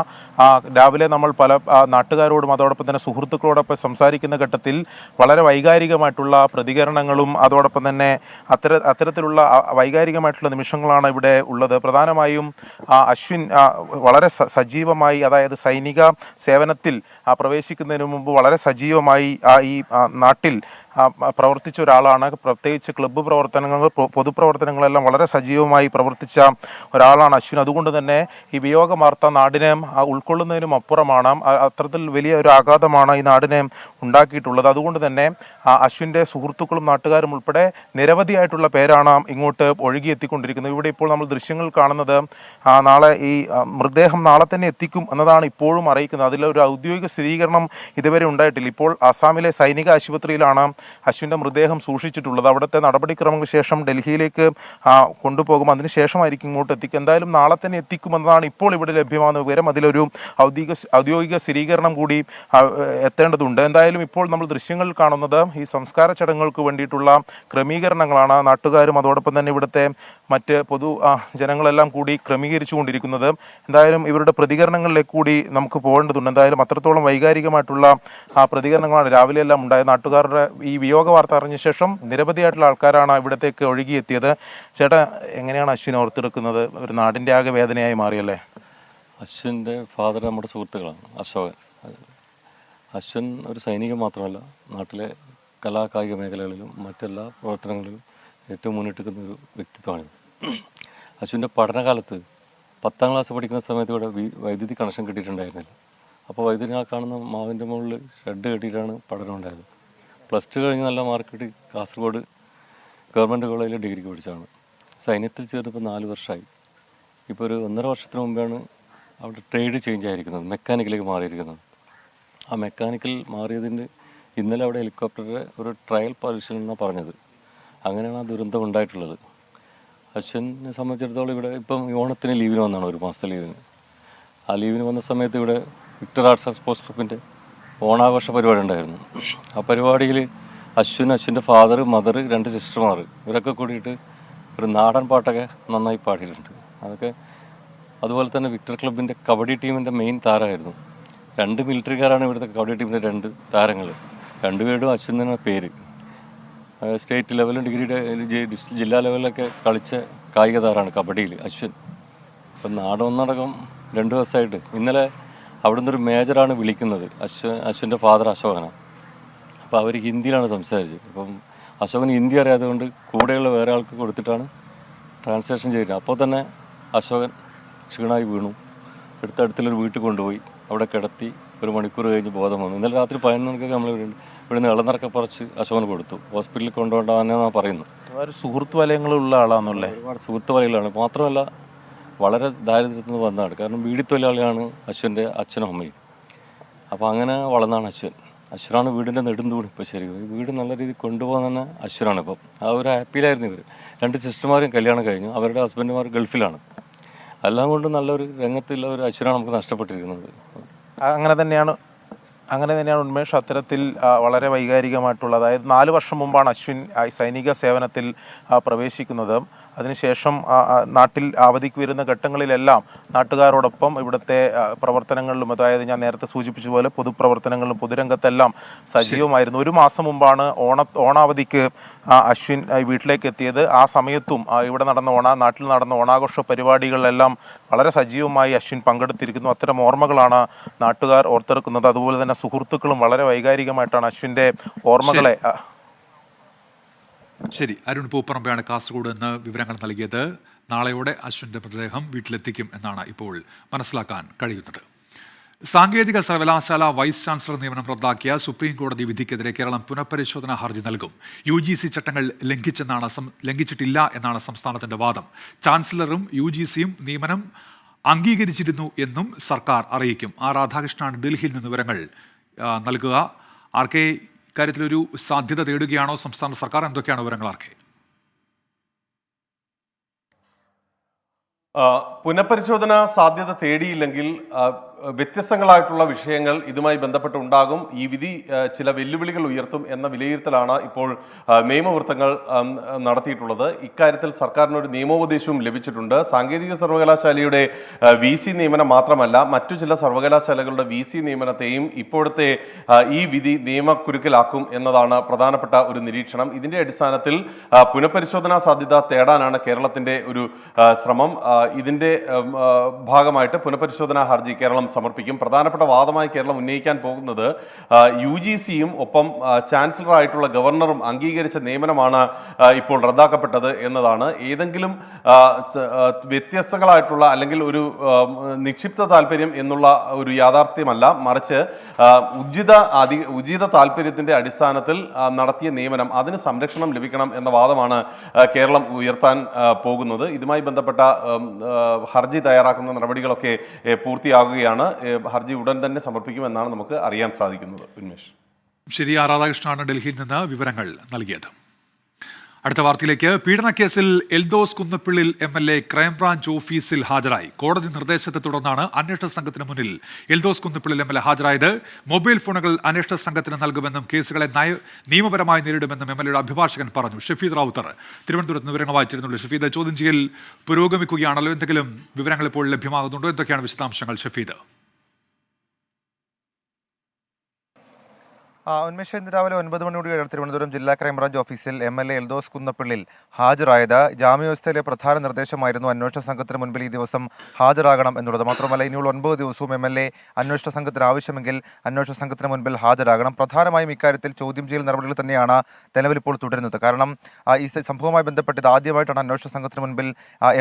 C: രാവിലെ നമ്മൾ പല നാട്ടുകാരോടും അതോടൊപ്പം തന്നെ സുഹൃത്തുക്കളോടൊപ്പം സംസാരിക്കുന്ന ഘട്ടത്തിൽ വളരെ വൈകാരികമായിട്ടുള്ള പ്രതികരണങ്ങളും അതോടൊപ്പം തന്നെ അത്തരത്തിലുള്ള വൈകാരികമായിട്ടുള്ള നിമിഷങ്ങളാണ് ഇവിടെ ഉള്ളത്. പ്രധാനമായും അശ്വിൻ വളരെ സജീവമായി, അതായത് സൈനിക സേവനത്തിൽ പ്രവേശിക്കുന്നതിന് മുമ്പ് വളരെ സജീവമായി ഈ നാട്ടിൽ പ്രവർത്തിച്ച ഒരാളാണ്. പ്രത്യേകിച്ച് ക്ലബ്ബ് പ്രവർത്തനങ്ങൾ, പൊതുപ്രവർത്തനങ്ങളെല്ലാം വളരെ സജീവമായി പ്രവർത്തിച്ച ഒരാളാണ് അശ്വിൻ. അതുകൊണ്ട് തന്നെ ഈ വിയോഗ വാർത്ത നാടിനെ ഉൾക്കൊള്ളുന്നതിനും അപ്പുറമാണ്. അത്തരത്തിൽ വലിയ ഒരു ആഘാതമാണ് ഈ നാടിനെ ഉണ്ടാക്കിയിട്ടുള്ളത്. അതുകൊണ്ട് തന്നെ അശ്വിൻ്റെ സുഹൃത്തുക്കളും നാട്ടുകാരും ഉൾപ്പെടെ നിരവധിയായിട്ടുള്ള പേരാണ് ഇങ്ങോട്ട് ഒഴുകിയെത്തിക്കൊണ്ടിരിക്കുന്നത്. ഇവിടെ ഇപ്പോൾ നമ്മൾ ദൃശ്യങ്ങൾ കാണുന്നത് നാളെ ഈ മൃതദേഹം നാളെ തന്നെ എത്തിക്കും എന്നതാണ് ഇപ്പോഴും അറിയിക്കുന്നത്. അതിലൊരു ഔദ്യോഗിക സ്ഥിരീകരണം ഇതുവരെ ഉണ്ടായിട്ടില്ല. ഇപ്പോൾ ആസാമിലെ സൈനിക ആശുപത്രിയിലാണ് അശ്വിൻ്റെ മൃതദേഹം സൂക്ഷിച്ചിട്ടുള്ളത്. അവിടുത്തെ നടപടിക്രമങ്ങൾക്ക് ശേഷം ഡൽഹിയിലേക്ക് കൊണ്ടുപോകും. അതിനുശേഷമായിരിക്കും ഇങ്ങോട്ട് എത്തിക്കുക. എന്തായാലും നാളെ തന്നെ എത്തിക്കുമെന്നതാണ് ഇപ്പോൾ ഇവിടെ ലഭ്യമാകുന്ന വിവരം. അതിലൊരു ഔദ്യോഗിക സ്ഥിരീകരണം കൂടി എത്തേണ്ടതുണ്ട്. എന്തായാലും ഇപ്പോൾ നമ്മൾ ദൃശ്യങ്ങൾ കാണുന്നത് ഈ സംസ്കാര ചടങ്ങുകൾക്ക് വേണ്ടിയിട്ടുള്ള ക്രമീകരണങ്ങളാണ് നാട്ടുകാരും അതോടൊപ്പം തന്നെ ഇവിടുത്തെ മറ്റ് പൊതു ജനങ്ങളെല്ലാം കൂടി ക്രമീകരിച്ചു കൊണ്ടിരിക്കുന്നത്. എന്തായാലും ഇവരുടെ പ്രതികരണങ്ങളിലേക്ക് കൂടി നമുക്ക് പോകേണ്ടതുണ്ട്. എന്തായാലും അത്രത്തോളം വൈകാരികമായിട്ടുള്ള പ്രതികരണങ്ങളാണ് രാവിലെയെല്ലാം ഉണ്ടായത്. നാട്ടുകാരുടെ ഈ വിയോഗ വാർത്ത അറിഞ്ഞ ശേഷം നിരവധിയായിട്ടുള്ള ആൾക്കാരാണ് ഇവിടത്തേക്ക് ഒഴുകിയെത്തിയത്. ചേട്ടാ, എങ്ങനെയാണ് അശ്വിൻ ഓർത്തെടുക്കുന്നത്? ഒരു നാടിൻ്റെ ആകെ വേദനയായി മാറിയല്ലേ?
F: അശ്വിൻ്റെ ഫാദർ നമ്മുടെ സുഹൃത്തുക്കളാണ്, അശോകൻ. അശ്വിൻ ഒരു സൈനികൻ മാത്രമല്ല, നാട്ടിലെ കലാകായിക മേഖലകളിലും മറ്റെല്ലാ പ്രവർത്തനങ്ങളിലും ഏറ്റവും മുന്നിട്ടിരിക്കുന്ന ഒരു വ്യക്തിത്വമാണ്. അശ്വിൻ്റെ പഠനകാലത്ത് 10ാം ക്ലാസ് പഠിക്കുന്ന സമയത്ത് ഇവിടെ വൈദ്യുതി കണക്ഷൻ കിട്ടിയിട്ടുണ്ടായിരുന്നില്ല. അപ്പോൾ വൈദ്യുതി കാണുന്ന മാവിൻ്റെ മുകളിൽ ഷെഡ് കെട്ടിയിട്ടാണ് പഠനം ഉണ്ടായത്. +2 കഴിഞ്ഞ് നല്ല മാർക്ക് കിട്ടി കാസർഗോഡ് ഗവൺമെൻറ് കോളേജിൽ ഡിഗ്രിക്ക് പഠിച്ചാണ്. സൈന്യത്തിൽ ചേർന്നിപ്പോൾ 4 വർഷമായി. ഇപ്പോൾ ഒരു 1.5 വർഷത്തിന് മുമ്പാണ് അവിടെ ട്രേഡ് ചേഞ്ച് ആയിരിക്കുന്നത്, മെക്കാനിക്കലേക്ക് മാറിയിരിക്കുന്നത്. ആ മെക്കാനിക്കൽ മാറിയതിൻ്റെ ഇന്നലെ അവിടെ ഹെലികോപ്റ്ററിൻ്റെ ഒരു ട്രയൽ പരിശീലനം പറഞ്ഞത്. അങ്ങനെയാണ് ആ ദുരന്തം ഉണ്ടായിട്ടുള്ളത്. അശ്വിനെ സംബന്ധിച്ചിടത്തോളം ഇവിടെ ഇപ്പം ഓണത്തിന് ലീവിന് വന്നതാണ്, 1 മാസത്തെ ലീവിന്. ആ ലീവിന് വന്ന സമയത്ത് ഇവിടെ വിക്ടർ ആർട്സ് ആൻഡ് സ്പോർട്സ് ക്ലബിൻ്റെ ഓണാഘോഷ പരിപാടി ഉണ്ടായിരുന്നു. ആ പരിപാടിയിൽ അശ്വിൻ്റെ ഫാദർ, മദർ, 2 സിസ്റ്റർമാർ ഇവരൊക്കെ കൂടിയിട്ട് ഒരു നാടൻ പാട്ടൊക്കെ നന്നായി പാടിയിട്ടുണ്ട്. അതൊക്കെ അതുപോലെ തന്നെ വിക്ടർ ക്ലബിൻ്റെ കബഡി ടീമിൻ്റെ മെയിൻ താരമായിരുന്നു. 2 മിലിറ്ററിക്കാരാണ് ഇവിടുത്തെ കബഡി ടീമിൻ്റെ 2 താരങ്ങൾ. 2 പേരും അശ്വിൻ എന്ന പേര്. സ്റ്റേറ്റ് ലെവലും ഡിഗ്രിയുടെ ജില്ലാ ലെവലിലൊക്കെ കളിച്ച കായിക താരമാണ് കബഡിയിൽ അശ്വിൻ. അപ്പം നാടൊന്നടക്കം 2 ദിവസമായിട്ട് ഇന്നലെ അവിടുന്ന് ഒരു മേജറാണ് വിളിക്കുന്നത്. അശ്വിൻ്റെ ഫാദർ അശോകനാണ്. അപ്പോൾ അവർ ഹിന്ദിയിലാണ് സംസാരിച്ചത്. അപ്പം അശോകന് ഹിന്ദി അറിയാത്തതുകൊണ്ട് കൂടെയുള്ള വേറെ ആൾക്ക് കൊടുത്തിട്ടാണ് ട്രാൻസ്ലേഷൻ ചെയ്തത്. അപ്പോൾ തന്നെ അശോകൻ ക്ഷീണമായി വീണു. അടുത്തുള്ളൊരു വീട്ടിൽ കൊണ്ടുപോയി അവിടെ കിടത്തി 1 മണിക്കൂർ കഴിഞ്ഞ് ബോധം വന്നു. ഇന്നലെ രാത്രി 11 മണിക്കൊക്കെ നമ്മൾ ഇവിടുന്ന് ഇളനിറക്കം പറിച്ച് അശോകന് കൊടുത്തു. ഹോസ്പിറ്റലിൽ കൊണ്ടുപോകണ്ടെന്നാണ് പറയുന്നത്.
C: സുഹൃത്ത് വലയങ്ങളുള്ള ആളാണല്ലേ?
F: ഒരുപാട് സുഹൃത്ത് വലയങ്ങളാണ്. മാത്രമല്ല വളരെ ദാരിദ്ര്യത്തിൽ നിന്ന് വന്നതാണ്. കാരണം വീടി തൊഴിലാളിയാണ് അശ്വിൻ്റെ അച്ഛനും അമ്മയും. അപ്പോൾ അങ്ങനെ വളർന്നാണ് അശ്വിൻ. അശ്വനാണ് വീടിൻ്റെ നെടുന്തൂണ്. ഇപ്പോൾ ശരി, ഈ വീട് നല്ല രീതിയിൽ കൊണ്ടുപോകാൻ തന്നെ അശ്വനാണ്. ഇപ്പം ആ ഒരു ഹാപ്പിയിലായിരുന്നു ഇവർ. 2 സിസ്റ്റർമാരും കല്യാണം കഴിഞ്ഞു. അവരുടെ ഹസ്ബൻഡുമാർ ഗൾഫിലാണ്. എല്ലാം കൊണ്ടും നല്ലൊരു രംഗത്തുള്ള ഒരു അശ്വനാണ് നമുക്ക് നഷ്ടപ്പെട്ടിരിക്കുന്നത്.
G: അങ്ങനെ തന്നെയാണ് ഉന്മേഷ്. അത്തരത്തിൽ വളരെ വൈകാരികമായിട്ടുള്ള, അതായത് 4 വർഷം മുമ്പാണ് അശ്വിൻ സൈനിക സേവനത്തിൽ പ്രവേശിക്കുന്നത്. അതിനുശേഷം നാട്ടിൽ അവധിക്ക് വരുന്ന ഘട്ടങ്ങളിലെല്ലാം നാട്ടുകാരോടൊപ്പം ഇവിടുത്തെ പ്രവർത്തനങ്ങളിലും, അതായത് ഞാൻ നേരത്തെ സൂചിപ്പിച്ച പോലെ പൊതുപ്രവർത്തനങ്ങളിലും പൊതുരംഗത്തെല്ലാം സജീവമായിരുന്നു. 1 മാസം മുമ്പാണ് ഓണാവധിക്ക് അശ്വിൻ വീട്ടിലേക്ക് എത്തിയത്. ആ സമയത്തും ഇവിടെ നാട്ടിൽ നടന്ന ഓണാഘോഷ പരിപാടികളിലെല്ലാം വളരെ സജീവമായി അശ്വിൻ പങ്കെടുത്തിരിക്കുന്നു. അത്തരം ഓർമ്മകളാണ് നാട്ടുകാർ ഓർത്തെടുക്കുന്നത്. അതുപോലെ തന്നെ സുഹൃത്തുക്കളും വളരെ വൈകാരികമായിട്ടാണ് അശ്വിൻ്റെ ഓർമ്മകളെ.
A: ശരി, അരുൺ പൂപ്പറമ്പയാണ് കാസർഗോഡ് നിന്ന് വിവരങ്ങൾ നൽകിയത്. നാളെയോടെ അശ്വിൻ്റെ മൃതദേഹം വീട്ടിലെത്തിക്കും എന്നാണ് ഇപ്പോൾ മനസ്സിലാക്കാൻ കഴിയുന്നത്. സാങ്കേതിക സർവകലാശാല വൈസ് ചാൻസലർ നിയമനം റദ്ദാക്കിയ സുപ്രീം കോടതി വിധിക്കെതിരെ കേരളം പുനഃപരിശോധനാ ഹർജി നൽകും. UGC ചട്ടങ്ങൾ ലംഘിച്ചിട്ടില്ല എന്നാണ് സംസ്ഥാനത്തിന്റെ വാദം. ചാൻസലറും UGCയും നിയമനം അംഗീകരിച്ചിരുന്നു എന്നും സർക്കാർ അറിയിക്കും. രാധാകൃഷ്ണനാണ് ഡൽഹിയിൽ നിന്ന് വിവരങ്ങൾ നൽകുക. RK, ഇക്കാര്യത്തിലൊരു സാധ്യത തേടുകയാണോ സംസ്ഥാന സർക്കാർ? എന്തൊക്കെയാണ് വിവരങ്ങൾ RK?
H: പുനഃപരിശോധന സാധ്യത തേടിയില്ലെങ്കിൽ വ്യത്യസ്തങ്ങളായിട്ടുള്ള വിഷയങ്ങൾ ഇതുമായി ബന്ധപ്പെട്ടുണ്ടാകും. ഈ വിധി ചില വെല്ലുവിളികൾ ഉയർത്തും എന്ന വിലയിരുത്തലാണ് ഇപ്പോൾ നിയമവൃത്തങ്ങൾ നടത്തിയിട്ടുള്ളത്. ഇക്കാര്യത്തിൽ സർക്കാരിനൊരു നിയമോപദേശവും ലഭിച്ചിട്ടുണ്ട്. സാങ്കേതിക സർവകലാശാലയുടെ VC നിയമനം മാത്രമല്ല, മറ്റു ചില സർവകലാശാലകളുടെ VC നിയമനത്തെയും ഇപ്പോഴത്തെ ഈ വിധി നിയമക്കുരുക്കിലാക്കും എന്നതാണ് പ്രധാനപ്പെട്ട ഒരു നിരീക്ഷണം. ഇതിന്റെ അടിസ്ഥാനത്തിൽ പുനഃപരിശോധനാ സാധ്യത തേടാനാണ് കേരളത്തിന്റെ ഒരു ശ്രമം. ഇതിന്റെ ഭാഗമായിട്ട് പുനഃപരിശോധനാ ഹർജി കേരളം സമർപ്പിക്കും. പ്രധാനപ്പെട്ട വാദമായി കേരളം ഉന്നയിക്കാൻ പോകുന്നത് UGCയും ഒപ്പം ചാൻസലറായിട്ടുള്ള ഗവർണറും അംഗീകരിച്ച നിയമനമാണ് ഇപ്പോൾ റദ്ദാക്കപ്പെട്ടത് എന്നതാണ്. ഏതെങ്കിലും വ്യത്യസ്തങ്ങളായിട്ടുള്ള അല്ലെങ്കിൽ ഒരു നിക്ഷിപ്ത താല്പര്യം എന്നുള്ള ഒരു യാഥാർത്ഥ്യമല്ല, മറിച്ച് ഉചിത താല്പര്യത്തിന്റെ അടിസ്ഥാനത്തിൽ നടത്തിയ നിയമനം, അതിന് സംരക്ഷണം ലഭിക്കണം എന്ന വാദമാണ് കേരളം ഉയർത്താൻ പോകുന്നത്. ഇതുമായി ബന്ധപ്പെട്ട ഹർജി തയ്യാറാക്കുന്ന നടപടികളൊക്കെ പൂർത്തിയാകുകയാണ്. ഹർജി ഉടൻ തന്നെ സമർപ്പിക്കുമെന്നാണ് നമുക്ക് അറിയാൻ സാധിക്കുന്നത്. ഉന്മേഷ്.
A: ശരി, രാധാകൃഷ്ണനാണ് ഡൽഹിയിൽ നിന്ന് വിവരങ്ങൾ നൽകിയത്. അടുത്ത വാർത്തയിലേക്ക്. പീഡനക്കേസിൽ എൽദോസ് കുന്നപ്പിള്ളിൽ MLA ക്രൈംബ്രാഞ്ച് ഓഫീസിൽ ഹാജരായി. കോടതി നിർദ്ദേശത്തെ തുടർന്നാണ് അന്വേഷണ സംഘത്തിന് മുന്നിൽ എൽദോസ് കുന്നപ്പിള്ളിൽ MLA ഹാജരായത്. മൊബൈൽ ഫോണുകൾ അന്വേഷണ സംഘത്തിന് നൽകുമെന്നും കേസുകളെ നിയമപരമായി നേരിടുമെന്നും MLAയുടെ അഭിഭാഷകൻ പറഞ്ഞു. ഷഫീദ് റാവുത്തർ തിരുവനന്തപുരത്ത് നിന്ന് വിവരങ്ങൾ വായിച്ചിരുന്നുള്ളൂ. ഷഫീദ്, ചോദ്യം ചെയ്യൽ പുരോഗമിക്കുകയാണല്ലോ, എന്തെങ്കിലും വിവരങ്ങൾ ഇപ്പോൾ ലഭ്യമാകുന്നുണ്ടോ? എന്തൊക്കെയാണ് വിശദാംശങ്ങൾ ഷഫീദ്?
I: ഉന്മേഷ്, ഇന്ന് രാവിലെ 9 മണിയോട് തിരുവനന്തപുരം ജില്ലാ ക്രൈംബ്രാഞ്ച് ഓഫീസിൽ MLA എൽദോസ് കുന്നപ്പിള്ളിൽ ഹാജരായത്. ജാമ്യവ്യവസ്ഥയിലെ പ്രധാന നിർദ്ദേശമായിരുന്നു അന്വേഷണ സംഘത്തിന് മുൻപിൽ ഈ ദിവസം ഹാജരാകണം എന്നുള്ളത്. മാത്രമല്ല, ഇനിയുള്ള 9 ദിവസവും MLA അന്വേഷണ സംഘത്തിന് ആവശ്യമെങ്കിൽ അന്വേഷണ സംഘത്തിന് മുൻപിൽ ഹാജരാകണം. പ്രധാനമായും ഇക്കാര്യത്തിൽ ചോദ്യം ചെയ്യൽ നടപടികൾ തന്നെയാണ് നിലവിലിപ്പോൾ തുടരുന്നത്. കാരണം ഈ സംഭവവുമായി ബന്ധപ്പെട്ട് ഇത് ആദ്യമായിട്ടാണ് അന്വേഷണ സംഘത്തിന് മുൻപിൽ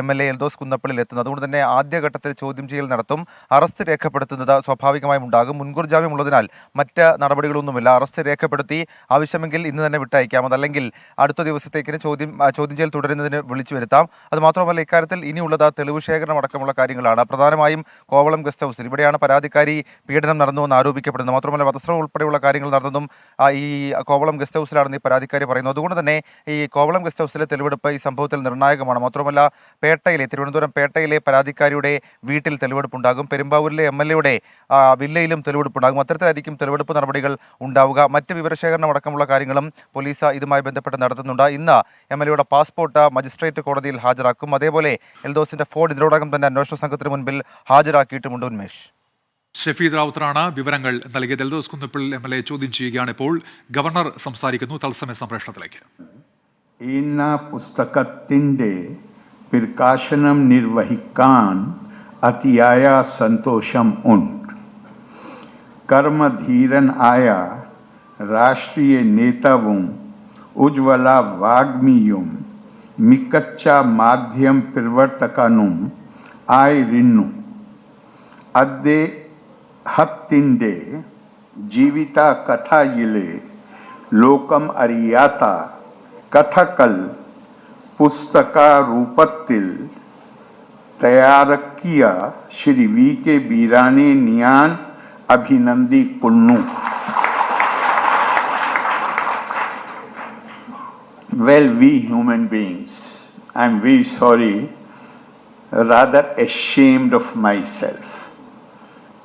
I: MLA എൽദോസ് കുന്നപ്പിള്ളിൽ എത്തുന്നത്. അതുകൊണ്ട് തന്നെ ആദ്യഘട്ടത്തിൽ ചോദ്യം ചെയ്യൽ നടത്തും. അറസ്റ്റ് രേഖപ്പെടുത്തുന്നത് സ്വാഭാവികമായും ഉണ്ടാകും. മുൻകൂർ ജാമ്യം ഉള്ളതിനാൽ മറ്റ് നടപടികളൊന്നുമില്ല. അറസ്റ്റ് രേഖപ്പെടുത്തി ആവശ്യമെങ്കിൽ ഇന്ന് തന്നെ വിട്ടയക്കാം, അതല്ലെങ്കിൽ അടുത്ത ദിവസത്തേക്കിന് ചോദ്യം ചെയ്യൽ തുടരുന്നതിന് വിളിച്ചു വരുത്താം. അത് മാത്രമല്ല, ഇക്കാര്യത്തിൽ ഇനിയുള്ളത് തെളിവ് ശേഖരണം അടക്കമുള്ള കാര്യങ്ങളാണ്. പ്രധാനമായും കോവളം ഗസ്റ്റ് ഹൗസിൽ, ഇവിടെയാണ് പരാതിക്കാരി പീഡനം നടന്നുവെന്ന് ആരോപിക്കപ്പെടുന്നത്. മാത്രമല്ല, വധശ്രമം ഉൾപ്പെടെയുള്ള കാര്യങ്ങൾ നടന്നതും ഈ കോവളം ഗസ്റ്റ് ഹൗസിലാണെന്ന് ഈ പരാതിക്കാരി പറയുന്നു. അതുകൊണ്ട് തന്നെ ഈ കോവളം ഗസ്റ്റ് ഹൗസിലെ തെളിവെടുപ്പ് ഈ സംഭവത്തിൽ നിർണായകമാണ്. മാത്രമല്ല, തിരുവനന്തപുരം പേട്ടയിലെ പരാതിക്കാരിയുടെ വീട്ടിൽ തെളിവെടുപ്പുണ്ടാകും. പെരുമ്പാവൂരിലെ MLAയുടെ വില്ലയിലും തെളിവെടുപ്പുണ്ടാകും. അത്തരത്തിലായിരിക്കും തെളിവെടുപ്പ് നടപടികൾ ഉണ്ടാവുക. മറ്റ് വിവരശേഖരണം അടക്കമുള്ള കാര്യങ്ങളും പോലീസ് ഇതുമായി ബന്ധപ്പെട്ട് നടത്തുന്നുണ്ട്. ഇന്ന് MLAയുടെ പാസ്പോർട്ട് മജിസ്ട്രേറ്റ് കോടതിയിൽ ഹാജരാക്കും. അതേപോലെ എൽദോസിന്റെ ഫോൺ ഇതിനോടകം തന്നെ അന്വേഷണ സംഘത്തിന് മുൻപിൽ ഹാജരാക്കിയിട്ടുമുണ്ട്. ഉന്മേഷ്.
A: ഷഫീദ് റാവുത്തറാണ് വിവരങ്ങൾ നൽകിയത്. എൽദോസ് കുന്നപ്പിള്ളിൽ MLA ചോദ്യം ചെയ്യുകയാണ്. ഇപ്പോൾ ഗവർണർ സംസാരിക്കുന്നു. തത്സമയ സംപ്രേഷണത്തിലേക്ക്.
J: പുസ്തകത്തിന്റെ പ്രകാശനം നിർവഹിക്കാൻ അതിയായ സന്തോഷം ഉണ്ട്. कर्मधीरनाय राष्ट्रीय नेतावों उज्ज्वला वाग्मियों मिकच्चा माध्यम प्रवर्तकानुं आयरिन्नु अद्दे हत्तिंडे जीवित कथायिले लोकम अरियाता कथकल पुस्तका रूपत्तिल तैयारकिया Shri VK बीराने नियान अभिनंदी Kunnu. Well, we human beings, I'm very sorry, rather ashamed of myself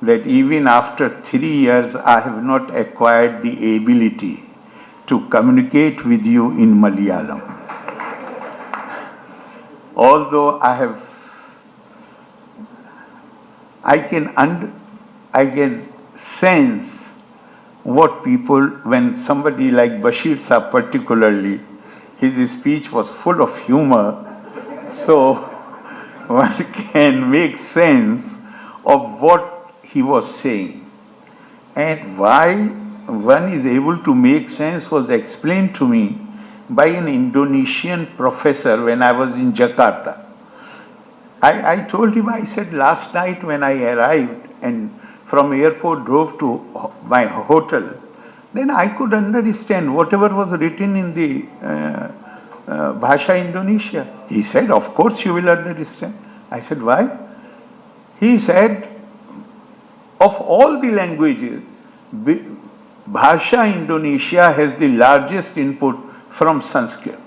J: that even after 3 years I have not acquired the ability to communicate with you in Malayalam. Although I can sense what people, when somebody like Bashir Saab particularly, his speech was full of humor, so one can make sense of what he was saying. And why one is able to make sense was explained to me by an Indonesian professor when I was in Jakarta. I told him, I said, last night when I arrived and from airport drove to my hotel, then I could understand whatever was written in the Bhasha Indonesia. He said, of course you will understand. I said, why? He said, of all the languages, Bhasha Indonesia has the largest input from Sanskrit.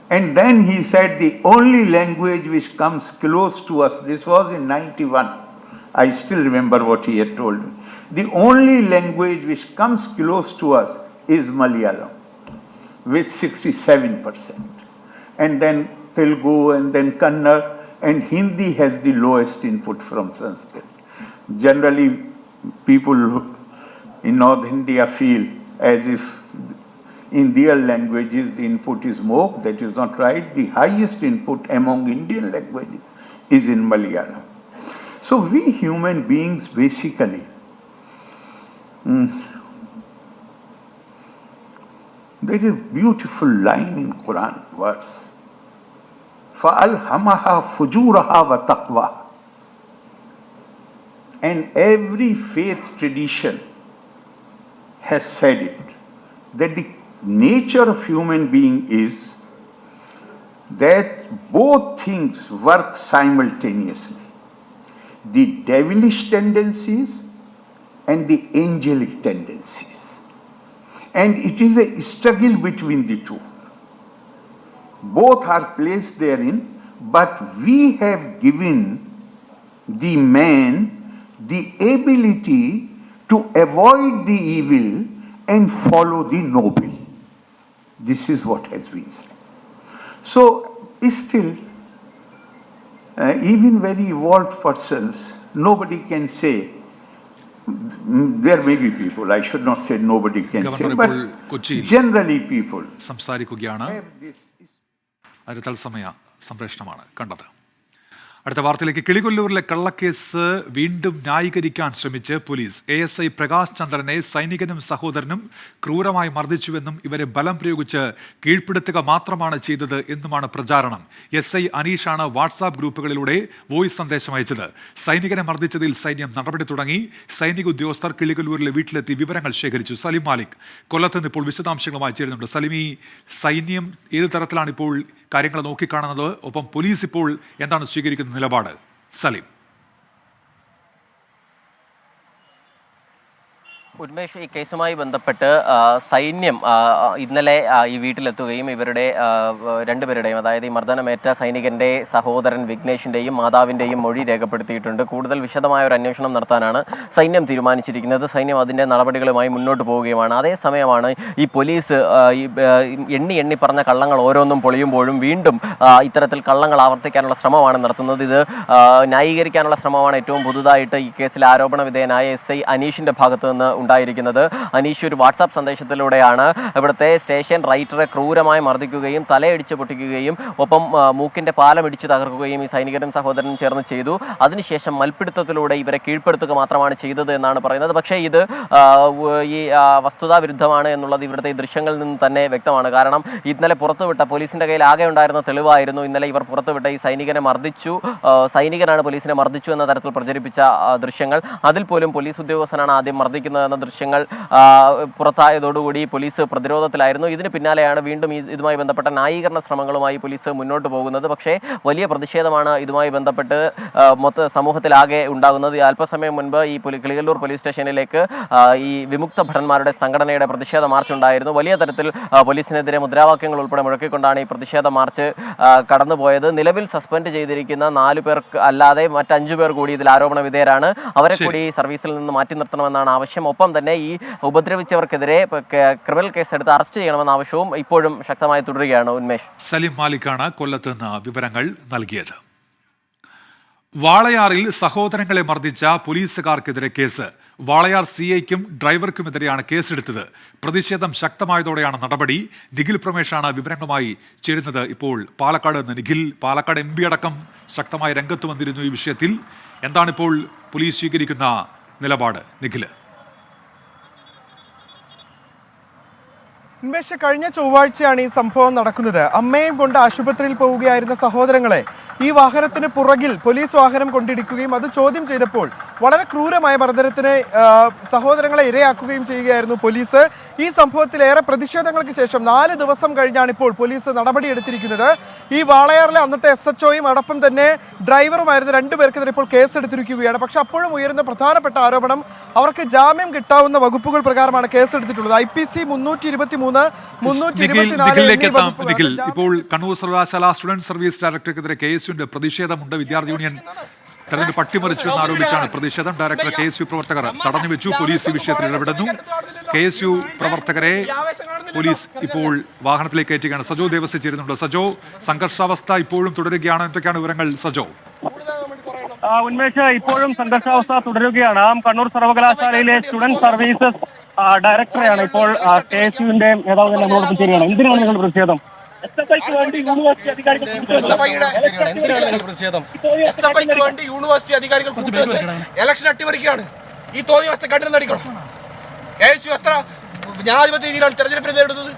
J: And then he said the only language which comes close to us, this was in 91, I still remember what he had told me. The only language which comes close to us is Malayalam with 67%. And then Telugu and then Kannada, and Hindi has the lowest input from Sanskrit. Generally, people in North India feel as if in their languages the input is more. That is not right. The highest input among Indian languages is in Malayalam. So we human beings basically, there is a beautiful line in Quran verse, فَأَلْهَمَهَا فُجُورَهَا وَتَقْوَاهَا. And every faith tradition has said it, that the nature of human being is that both things work simultaneously. The devilish tendencies and the angelic tendencies. And it is a struggle between the two. Both are placed therein, but we have given the man the ability to avoid the evil and follow the noble. This is what has been said. So, still, even very evolved persons, nobody can say, there may be people, I should not say nobody can say,
A: Governor
J: but
A: Kochi
J: generally people
A: സംസാരിക്കുകയാണ്.
J: have this.
A: അതിന് തത്സമയ സംപ്രേഷണമാണ് കണ്ടത്. അടുത്ത വാർത്തയിലേക്ക്. കിളികൊല്ലൂരിലെ കള്ളക്കേസ് വീണ്ടും ന്യായീകരിക്കാൻ ശ്രമിച്ച് police ASI Prakash ചന്ദ്രനെ സൈനികനും സഹോദരനും ക്രൂരമായി മർദ്ദിച്ചുവെന്നും ഇവരെ ബലം പ്രയോഗിച്ച് കീഴ്പ്പെടുത്തുക മാത്രമാണ് ചെയ്തത് എന്നുമാണ് പ്രചാരണം. SI അനീഷാണ് വാട്സാപ്പ് ഗ്രൂപ്പുകളിലൂടെ വോയിസ് സന്ദേശം അയച്ചത്. സൈനികനെ മർദ്ദിച്ചതിൽ സൈന്യം നടപടി തുടങ്ങി. സൈനിക ഉദ്യോഗസ്ഥർ കിളികൊല്ലൂരിലെ വീട്ടിലെത്തി വിവരങ്ങൾ ശേഖരിച്ചു. സലിം മാലിക് കൊല്ലത്ത് നിന്ന് ഇപ്പോൾ വിശദാംശങ്ങളുമായി ചേരുന്നുണ്ട്. സലിം, ഈ സൈന്യം ഏത് തരത്തിലാണ് ഇപ്പോൾ കാര്യങ്ങൾ നോക്കിക്കാണുന്നത്? ഒപ്പം പോലീസ് ഇപ്പോൾ എന്താണ് സ്വീകരിക്കുന്ന നിലപാട്? സലീം.
K: ഉന്മേഷ്, ഈ കേസുമായി ബന്ധപ്പെട്ട് സൈന്യം ഇന്നലെ ഈ വീട്ടിലെത്തുകയും ഇവരുടെ രണ്ടുപേരുടെയും, അതായത് ഈ മർദ്ദനമേറ്റ സൈനികന്റെ സഹോദരൻ വിഘ്നേഷിന്റെയും മാതാവിന്റെയും മൊഴി രേഖപ്പെടുത്തിയിട്ടുണ്ട്. കൂടുതൽ വിശദമായ ഒരു അന്വേഷണം നടത്താനാണ് സൈന്യം തീരുമാനിച്ചിരിക്കുന്നത്. സൈന്യം അതിന്റെ നടപടികളുമായി മുന്നോട്ട് പോവുകയുമാണ്. അതേസമയമാണ് ഈ പോലീസ് എണ്ണി പറഞ്ഞ കള്ളങ്ങൾ ഓരോന്നും പൊളിയുമ്പോഴും വീണ്ടും ഇത്തരത്തിൽ കള്ളങ്ങൾ ആവർത്തിക്കാനുള്ള ശ്രമമാണ് നടത്തുന്നത്. ഇത് ന്യായീകരിക്കാനുള്ള ശ്രമമാണ് ഏറ്റവും പുതുതായിട്ട് ഈ കേസിൽ ആരോപണ വിധേയനായ SI അനീഷിന്റെ ഭാഗത്തു നിന്ന് ഉണ്ടായിരിക്കുന്നത്. അനീഷ് ഒരു വാട്സാപ്പ് സന്ദേശത്തിലൂടെയാണ് ഇവിടുത്തെ സ്റ്റേഷൻ റൈറ്ററെ ക്രൂരമായി മർദ്ദിക്കുകയും തലയിടിച്ച് പൊട്ടിക്കുകയും ഒപ്പം മൂക്കിന്റെ പാലം ഇടിച്ച് തകർക്കുകയും ഈ സൈനികരും സഹോദരനും ചേർന്ന് ചെയ്തു. അതിനുശേഷം മൽപ്പിടുത്തത്തിലൂടെ ഇവരെ കീഴ്പ്പെടുത്തുക മാത്രമാണ് ചെയ്തത് എന്നാണ് പറയുന്നത്. പക്ഷേ ഇത് ഈ വസ്തുതാ വിരുദ്ധമാണ് എന്നുള്ളത് ഇവിടുത്തെ ഈ ദൃശ്യങ്ങളിൽ നിന്ന് തന്നെ വ്യക്തമാണ്. കാരണം ഇന്നലെ പുറത്തുവിട്ട പോലീസിന്റെ കയ്യിൽ ആകെ ഉണ്ടായിരുന്ന തെളിവായിരുന്നു ഇന്നലെ ഇവർ പുറത്തുവിട്ട ഈ സൈനികനെ മർദ്ദിച്ചു, സൈനികനാണ് പോലീസിനെ മർദ്ദിച്ചു എന്ന തരത്തിൽ പ്രചരിപ്പിച്ച ദൃശ്യങ്ങൾ. അതിൽ പോലും പോലീസ് ഉദ്യോഗസ്ഥനാണ് ആദ്യം മർദ്ദിക്കുന്നത് എന്ന ദൃശ്യങ്ങൾ പുറത്തായതോടുകൂടി പോലീസ് പ്രതിരോധത്തിലായിരുന്നു. ഇതിന് പിന്നാലെയാണ് വീണ്ടും ഇതുമായി ബന്ധപ്പെട്ട ന്യായീകരണ ശ്രമങ്ങളുമായി പോലീസ് മുന്നോട്ട് പോകുന്നത്. പക്ഷേ വലിയ പ്രതിഷേധമാണ് ഇതുമായി ബന്ധപ്പെട്ട് മൊത്ത സമൂഹത്തിലാകെ ഉണ്ടാകുന്നത്. അല്പസമയം മുൻപ് ഈ കിളികല്ലൂർ പോലീസ് സ്റ്റേഷനിലേക്ക് ഈ വിമുക്ത ഭടന്മാരുടെ സംഘടനയുടെ പ്രതിഷേധ മാർച്ച് ഉണ്ടായിരുന്നു. വലിയ തരത്തിൽ പോലീസിനെതിരെ മുദ്രാവാക്യങ്ങൾ ഉൾപ്പെടെ മുഴക്കിക്കൊണ്ടാണ് ഈ പ്രതിഷേധ മാർച്ച് കടന്നുപോയത്. നിലവിൽ സസ്പെൻഡ് ചെയ്തിരിക്കുന്ന 4 പേർക്ക് അല്ലാതെ മറ്റ് 5 പേർ കൂടി ഇതിൽ ആരോപണ വിധേയരാണ്. അവരെ കൂടി സർവീസിൽ നിന്ന് മാറ്റി നിർത്തണമെന്നാണ് ആവശ്യം. ഒപ്പം തന്നെ ഈ ഉപദ്രവിച്ചവർക്കെതിരെ ക്രിമിനൽ കേസെടുത്ത് അറസ്റ്റ് ചെയ്യണമെന്ന ആവശ്യവും ഇപ്പോഴും ശക്തമായി തുടരുകയാണ്. ഉന്മേഷ്.
A: സലിം മാലിക്കാണ് കൊല്ലത്ത് നിന്ന് വിവരങ്ങൾ നൽകിയത്. വാളയാറിൽ സഹോദരങ്ങളെ മർദ്ദിച്ച പോലീസുകാർക്കെതിരെ കേസ്. വാളയാർ CIക്കും ഡ്രൈവർക്കുമെതിരെയാണ് കേസെടുത്തത്. പ്രതിഷേധം ശക്തമായതോടെയാണ് നടപടി. നിഖിൽ പ്രമേഷാണ് വിവരങ്ങളുമായി ചേരുന്നത്. ഇപ്പോൾ പാലക്കാട് നിന്ന് നിഖിൽ, പാലക്കാട് MP അടക്കം ശക്തമായ രംഗത്ത് വന്നിരുന്നു ഈ വിഷയത്തിൽ. എന്താണിപ്പോൾ പോലീസ് സ്വീകരിക്കുന്ന നിലപാട് നിഖിൽ?
L: ഉന്മേഷ്, കഴിഞ്ഞ ചൊവ്വാഴ്ചയാണ് ഈ സംഭവം നടക്കുന്നത്. അമ്മയും കൊണ്ട് ആശുപത്രിയിൽ പോവുകയായിരുന്ന സഹോദരങ്ങളെ ഈ വാഹനത്തിന് പുറകിൽ പോലീസ് വാഹനം കൊണ്ടിടിക്കുകയും അത് ചോദ്യം ചെയ്തപ്പോൾ വളരെ ക്രൂരമായ മർദ്ദനത്തിന് സഹോദരങ്ങളെ ഇരയാക്കുകയും ചെയ്യുകയായിരുന്നു പോലീസ്. ഈ സംഭവത്തിൽ ഏറെ പ്രതിഷേധങ്ങൾക്ക് ശേഷം 4 ദിവസം കഴിഞ്ഞാണ് ഇപ്പോൾ പോലീസ് നടപടിയെടുത്തിരിക്കുന്നത്. ഈ വാളയാറിലെ അന്നത്തെ SHOയും അടക്കം തന്നെ ഡ്രൈവറുമായിരുന്ന 2 പേർക്കെതിരെ ഇപ്പോൾ കേസെടുത്തിരിക്കുകയാണ്. പക്ഷെ അപ്പോഴും ഉയരുന്ന പ്രധാനപ്പെട്ട ആരോപണം അവർക്ക് ജാമ്യം കിട്ടാവുന്ന വകുപ്പുകൾ പ്രകാരമാണ് കേസെടുത്തിട്ടുള്ളത്. IPC 323, 324.
A: ഇപ്പോൾ കണ്ണൂർ സർവകലാശാല സ്റ്റുഡന്റ് സർവീസ് ഡയറക്ടർക്കെതിരെ KSUവിന്റെ പ്രതിഷേധമുണ്ട്. വിദ്യാർത്ഥി യൂണിയൻ തെരഞ്ഞെടുപ്പ് അട്ടിമറിച്ചു എന്നാരോപിച്ചാണ് പ്രതിഷേധം. ഡയറക്ടർ KSU പ്രവർത്തകർ തടഞ്ഞുവെച്ചു. പോലീസ് ഈ വിഷയത്തിൽ ഇടപെടുന്നു. KSU പ്രവർത്തകരെ പോലീസ് ഇപ്പോൾ വാഹനത്തിലേക്ക് കയറ്റുകയാണ്. സജോ ദേവസ്യ ചേരുന്നുണ്ട്. സജോ, സംഘർഷാവസ്ഥ ഇപ്പോഴും തുടരുകയാണ്. എന്തൊക്കെയാണ് വിവരങ്ങൾ സജോ?
M: ഉന്മേഷ്, ഇപ്പോഴും സംഘർഷാവസ്ഥ തുടരുകയാണ്. കണ്ണൂർ സർവകലാശാലയിലെ സ്റ്റുഡന്റ് സർവീസസ് ഡയറക്ടറെയാണ് ഇപ്പോൾ KSUവിന്റെ നേതാവ് തന്നെ നമ്മളോടൊപ്പം ചേരുകയാണ്. എന്തിനാണ് നിങ്ങൾ പ്രതിഷേധം?
N: SFIക്ക് വേണ്ടി യൂണിവേഴ്സിറ്റി അധികാരികൾ ഇലക്ഷൻ അട്ടിമറിക്കുകയാണ്. ഈ തോന്നിയ അവസ്ഥ കണ്ടു നടിക്കണം. KSU എത്ര ജനാധിപത്യ രീതിയിലാണ് തെരഞ്ഞെടുപ്പിനെ നേരിടുന്നത്.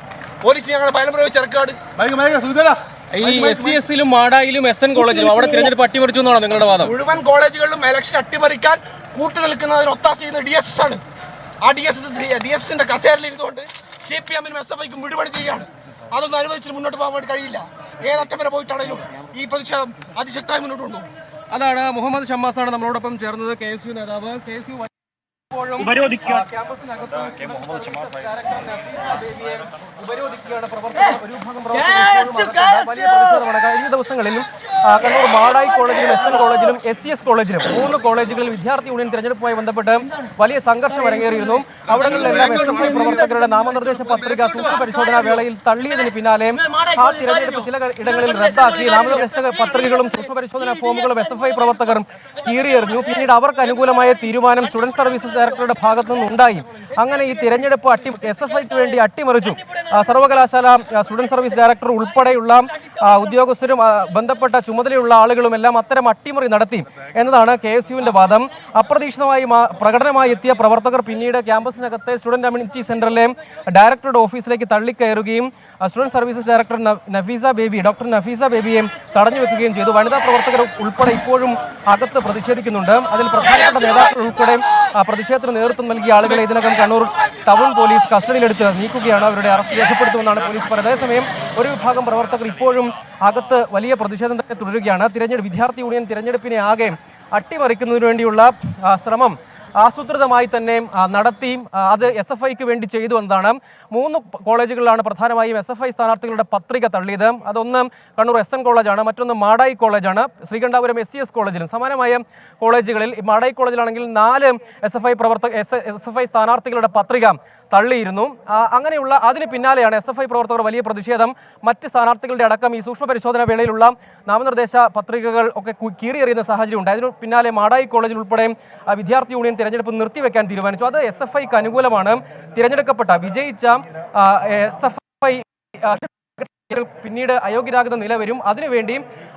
N: പോലീസ് ഞങ്ങളെ ഭയം പ്രയോഗിച്ച് ഇറക്കാട്.
O: ഈ SCSലും മാടായിലും SN കോളേജിലും അവിടെ തിരഞ്ഞെടുപ്പ് അട്ടിമറിച്ചു എന്നാണ് നിങ്ങളുടെ വാദം?
N: മുഴുവൻ കോളേജുകളിലും ഇലക്ഷൻ അട്ടിമറിക്കാൻ കൂട്ടുനിൽക്കുന്നതിന് ഒത്താശ ചെയ്യുന്ന DSS ആണ്. ആ DSSന്റെ കസേരയിൽ ഇരുന്നുകൊണ്ട് CPM-നും SFIക്കും വിടുപണി ചെയ്യുകയാണ്. അതൊന്നും അനുവദിച്ചിട്ട് മുന്നോട്ട് പോകാൻ വേണ്ടി കഴിയില്ല. ഏതറ്റം വരെ പോയിട്ടാണെങ്കിലും ഈ പ്രതിഷേധം അതിശക്തമായി മുന്നോട്ട് കൊണ്ടുപോകും.
O: അതാണ് മുഹമ്മദ് ഷമ്മാസാണ് നമ്മളോടൊപ്പം ചേർന്നത്, KSU നേതാവ്. KSU കഴിഞ്ഞ ദിവസങ്ങളിലും കണ്ണൂർ മാടായി കോളേജിലും SN കോളേജിലും SCS കോളേജിലും 3 കോളേജുകളിൽ വിദ്യാർത്ഥി യൂണിയൻ തെരഞ്ഞെടുപ്പുമായി ബന്ധപ്പെട്ട് വലിയ സംഘർഷം അരങ്ങേറിയിരുന്നു. അവിടങ്ങളിലെല്ലാം SFI പ്രവർത്തകരുടെ നാമനിർദ്ദേശ പത്രിക സൂക്ഷ്മ പരിശോധനാ വേളയിൽ തള്ളിയതിന് പിന്നാലെ ആ തിരഞ്ഞെടുപ്പ് ചില ഇടങ്ങളിൽ റദ്ദാക്കി. നാമനിർദ്ദേശ പത്രികകളും സൂക്ഷ്മ പരിശോധനാ ഫോമുകളും SFI പ്രവർത്തകർ കീറിയെറിഞ്ഞു. പിന്നീട് അവർക്ക് അനുകൂലമായ തീരുമാനം സ്റ്റുഡന്റ് സർവീസസ് ഡയറക്ടറുടെ ഭാഗത്തു നിന്നുണ്ടായി. അങ്ങനെ ഈ തിരഞ്ഞെടുപ്പ് SFIക്ക് വേണ്ടി അട്ടിമറിച്ചു. സർവകലാശാല സ്റ്റുഡന്റ് സർവീസ് ഡയറക്ടർ ഉൾപ്പെടെയുള്ള ഉദ്യോഗസ്ഥരും ബന്ധപ്പെട്ട ചുമതലയുള്ള ആളുകളും എല്ലാം അത്തരം അട്ടിമറി നടത്തി എന്നതാണ് KSUവിന്റെ വാദം. അപ്രതീക്ഷിതമായി പ്രകടനമായി എത്തിയ പ്രവർത്തകർ പിന്നീട് ക്യാമ്പസിനകത്തെ സ്റ്റുഡന്റ് അമ്യൂണിറ്റി സെന്ററിലെ ഡയറക്ടറുടെ ഓഫീസിലേക്ക് തള്ളിക്കയറുകയും student services director doctor Nafeesa ബേബിയെ തടഞ്ഞു വെക്കുകയും ചെയ്തു. വനിതാ പ്രവർത്തകർ ഉൾപ്പെടെ ഇപ്പോഴും അകത്ത് പ്രതിഷേധിക്കുന്നുണ്ട്. അതിൽ പ്രധാനപ്പെട്ട നേതാക്കൾ ഉൾപ്പെടെ പ്രതിഷേധത്തിന് നേതൃത്വം നൽകിയ ആളുകളെ ഇതിനകം കണ്ണൂർ ടൗൺ പോലീസ് കസ്റ്റഡിയിലെടുത്ത് നീക്കുകയാണ്. അവരുടെ അറസ്റ്റ് രേഖപ്പെടുത്തുമെന്നാണ് പോലീസ് പറയുന്നത്. അതേസമയം ഒരു വിഭാഗം പ്രവർത്തകർ ഇപ്പോഴും അകത്ത് വലിയ പ്രതിഷേധം തന്നെ തുടരുകയാണ്. വിദ്യാർത്ഥി യൂണിയൻ തിരഞ്ഞെടുപ്പിനെ ആകെ അട്ടിമറിക്കുന്നതിന് വേണ്ടിയുള്ള ശ്രമം ആസൂത്രിതമായി തന്നെ നടത്തി. അത് SFIക്ക് വേണ്ടി ചെയ്തു എന്നതാണ്. 3 കോളേജുകളിലാണ് പ്രധാനമായും SFI സ്ഥാനാർത്ഥികളുടെ പത്രിക തള്ളിയത്. അതൊന്ന് കണ്ണൂർ SN കോളേജാണ്, മറ്റൊന്ന് മാടായി കോളേജാണ്. ശ്രീകണ്ഠാപുരം SCS കോളേജിലും സമാനമായ കോളേജുകളിൽ മാടായി കോളേജിലാണെങ്കിൽ 4 SFI സ്ഥാനാർത്ഥികളുടെ പത്രിക തള്ളിയിരുന്നു. അങ്ങനെയുള്ള അതിന് പിന്നാലെയാണ് SFI പ്രവർത്തകർ വലിയ പ്രതിഷേധം. മറ്റ് സ്ഥാനാർത്ഥികളുടെ അടക്കം ഈ സൂക്ഷ്മ പരിശോധന വേളയിലുള്ള നാമനിർദ്ദേശ പത്രികകൾ ഒക്കെ കീറിയെറിയുന്ന സാഹചര്യം ഉണ്ട്. അതിന് പിന്നാലെ മാടായി കോളേജിൽ ഉൾപ്പെടെ വിദ്യാർത്ഥി യൂണിയൻ തിരഞ്ഞെടുപ്പ് നിർത്തിവെക്കാൻ തീരുമാനിച്ചു. അത് SFIക്ക് അനുകൂലമാണ്. തിരഞ്ഞെടുക്കപ്പെട്ട വിജയിച്ച SFI പിന്നീട് അയോഗ്യരാകുന്ന നില വരും. അതിനുവേണ്ടി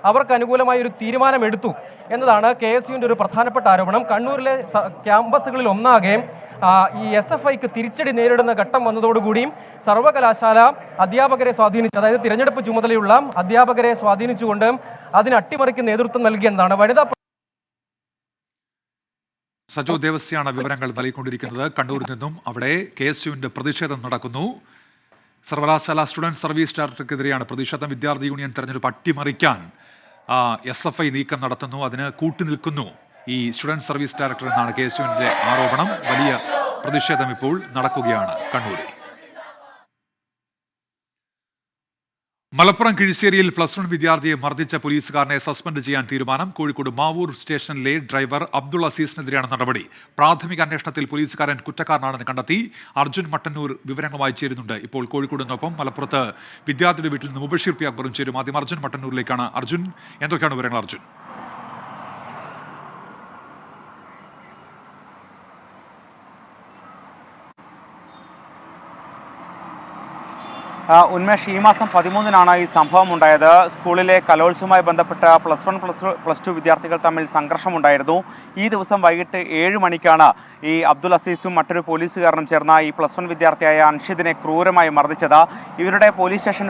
O: അവർക്ക് അനുകൂലമായ ഒരു തീരുമാനമെടുത്തു എന്നതാണ് KSUവിൻ്റെ ഒരു പ്രധാനപ്പെട്ട ആരോപണം. കണ്ണൂരിലെ ക്യാമ്പസുകളിൽ ഒന്നാകെ ഈ SFIക്ക് തിരിച്ചടി നേരിടുന്ന ഘട്ടം വന്നതോടുകൂടിയും സർവകലാശാല അധ്യാപകരെ സ്വാധീനിച്ചു, അതായത് തിരഞ്ഞെടുപ്പ് ചുമതലയുള്ള അധ്യാപകരെ സ്വാധീനിച്ചുകൊണ്ട് അതിന് അട്ടിമറിക്ക് നേതൃത്വം നൽകിയെന്നാണ്.
A: സജോ ദേവസ്യാണ് വിവരങ്ങൾ നൽകിക്കൊണ്ടിരിക്കുന്നത് കണ്ണൂരിൽ നിന്നും. അവിടെ KSUവിന്റെ പ്രതിഷേധം നടക്കുന്നു. സർവകലാശാല സ്റ്റുഡന്റ് സർവീസ് ഡയറക്ടർക്കെതിരെയാണ് പ്രതിഷേധം. വിദ്യാർത്ഥി യൂണിയൻ തെരഞ്ഞെടുപ്പ് അട്ടിമറിക്കാൻ SFI നീക്കം നടത്തുന്നു, അതിന് കൂട്ടുനിൽക്കുന്നു ഈ സ്റ്റുഡന്റ് സർവീസ് ഡയറക്ടർ എന്നാണ് KSUവിന്റെ ആരോപണം. വലിയ പ്രതിഷേധം ഇപ്പോൾ നടക്കുകയാണ് കണ്ണൂരിൽ. മലപ്പുറം കിഴിശ്ശേരിയിൽ +1 വിദ്യാർത്ഥിയെ മർദ്ദിച്ച പോലീസുകാരനെ സസ്പെൻഡ് ചെയ്യാൻ തീരുമാനം. കോഴിക്കോട് മാവൂർ സ്റ്റേഷനിലെ ഡ്രൈവർ അബ്ദുൾ അസീസിനെതിരെയാണ് നടപടി. പ്രാഥമിക അന്വേഷണത്തിൽ പോലീസുകാരൻ കുറ്റക്കാരനാണെന്ന് കണ്ടെത്തി. അർജുൻ മട്ടന്നൂർ വിവരങ്ങളുമായി ചേരുന്നുണ്ട് ഇപ്പോൾ കോഴിക്കോടിനൊപ്പം. മലപ്പുറത്ത് വിദ്യാർത്ഥിയുടെ വീട്ടിൽ നിന്ന് മുബഷീർ പി അക്ബറും ചേരും. ആദ്യം അർജുൻ മട്ടന്നൂരിലേക്കാണ്. അർജുൻ, എന്തൊക്കെയാണ് വിവരങ്ങൾ അർജുൻ?
P: ഉന്മേഷ്, ഈ മാസം 13-നാണ് ഈ സംഭവം ഉണ്ടായത്. സ്കൂളിലെ കലോത്സവവുമായി ബന്ധപ്പെട്ട +1, +2 വിദ്യാർത്ഥികൾ തമ്മിൽ സംഘർഷമുണ്ടായിരുന്നു. ഈ ദിവസം വൈകിട്ട് 7 മണിക്കാണ് ഈ അബ്ദുൾ അസീസും മറ്റൊരു പോലീസുകാരനും ചേർന്ന ഈ +1 വിദ്യാർത്ഥിയായ അൻഷിദിനെ ക്രൂരമായി മർദ്ദിച്ചത്. ഇവരുടെ പോലീസ് സ്റ്റേഷൻ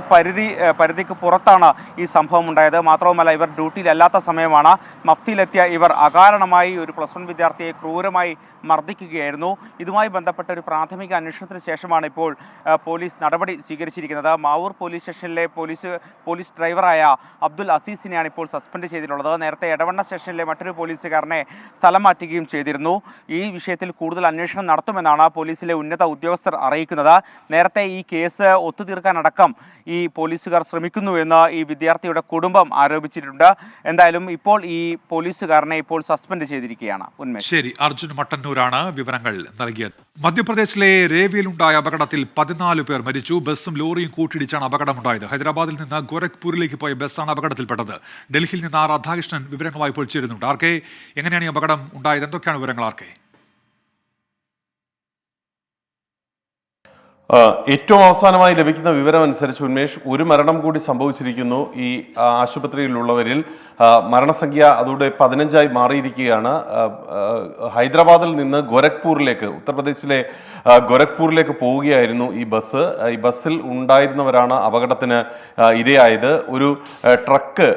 P: പരിധിക്ക് പുറത്താണ് ഈ സംഭവം ഉണ്ടായത്. മാത്രവുമല്ല, ഇവർ ഡ്യൂട്ടിയിലല്ലാത്ത സമയമാണ്. മഫ്തിയിലെത്തിയ ഇവർ അകാരണമായി ഒരു +1 വിദ്യാർത്ഥിയെ ക്രൂരമായി മർദ്ദിക്കുകയായിരുന്നു. ഇതുമായി ബന്ധപ്പെട്ട ഒരു പ്രാഥമിക അന്വേഷണത്തിന് ശേഷമാണ് ഇപ്പോൾ പോലീസ് നടപടി സ്വീകരിച്ചിരിക്കുന്നത്. മാവൂർ പോലീസ് സ്റ്റേഷനിലെ പോലീസ് ഡ്രൈവറായ അബ്ദുൾ അസീസിനെയാണ് ഇപ്പോൾ സസ്പെൻഡ് ചെയ്തിട്ടുള്ളത്. നേരത്തെ എടവണ്ണ സ്റ്റേഷനിലെ മറ്റൊരു പോലീസുകാരനെ സ്ഥലം മാറ്റുകയും ചെയ്തിരുന്നു. ഈ വിഷയത്തിൽ കൂടുതൽ അന്വേഷണം നടത്തുമെന്നാണ് പോലീസിലെ ഉന്നത ഉദ്യോഗസ്ഥർ അറിയിക്കുന്നത്. നേരത്തെ ഈ കേസ് ഒത്തുതീർക്കാനടക്കം ഈ പോലീസുകാർ ശ്രമിക്കുന്നുവെന്ന് ഈ വിദ്യാർത്ഥിയുടെ കുടുംബം ആരോപിച്ചിട്ടുണ്ട്. എന്തായാലും ഇപ്പോൾ ഈ പോലീസുകാരനെ ഇപ്പോൾ സസ്പെൻഡ് ചെയ്തിരിക്കുകയാണ്. ഉന്മേഷ്.
A: ശരി, അർജുൻ മട്ടന്നൂരാണ് വിവരങ്ങൾ നൽകിയത്. മധ്യപ്രദേശിലെ രേവയിലുണ്ടായ അപകടത്തിൽ 14 പേർ മരിച്ചു. ബസ്സും ലോറിയും കൂട്ടിയിടിച്ചാണ് അപകടമുണ്ടായത്. ഹൈദരാബാദിൽ നിന്ന് ഗോരഖ്പൂരിലേക്ക് പോയ ബസ്സാണ് അപകടത്തിൽപ്പെട്ടത്. ഡൽഹിയിൽ നിന്ന് രാധാകൃഷ്ണൻ വിവരങ്ങളുമായി ഇപ്പോൾ ചേരുന്നുണ്ട്. ആർക്കെ, എങ്ങനെയാണ് ഈ അപകടം ഉണ്ടായത്? എന്തൊക്കെയാണ് വിവരങ്ങൾ ആർക്കെ?
H: ഏറ്റവും അവസാനമായി ലഭിക്കുന്ന വിവരം അനുസരിച്ച് ഉന്മേഷ്, ഒരു മരണം കൂടി സംഭവിച്ചിരിക്കുന്നു. ഈ ആശുപത്രിയിലുള്ളവരിൽ മരണസംഖ്യ അതോടെ 15ആയി മാറിയിരിക്കുകയാണ്. ഹൈദരാബാദിൽ നിന്ന് ഗോരഖ്പൂരിലേക്ക്, ഉത്തർപ്രദേശിലെ ഗോരഖ്പൂരിലേക്ക് പോവുകയായിരുന്നു ഈ ബസ്. ഈ ബസ്സിൽ ഉണ്ടായിരുന്നവരാണ് അപകടത്തിന് ഇരയായത്. ഒരു ട്രക്ക്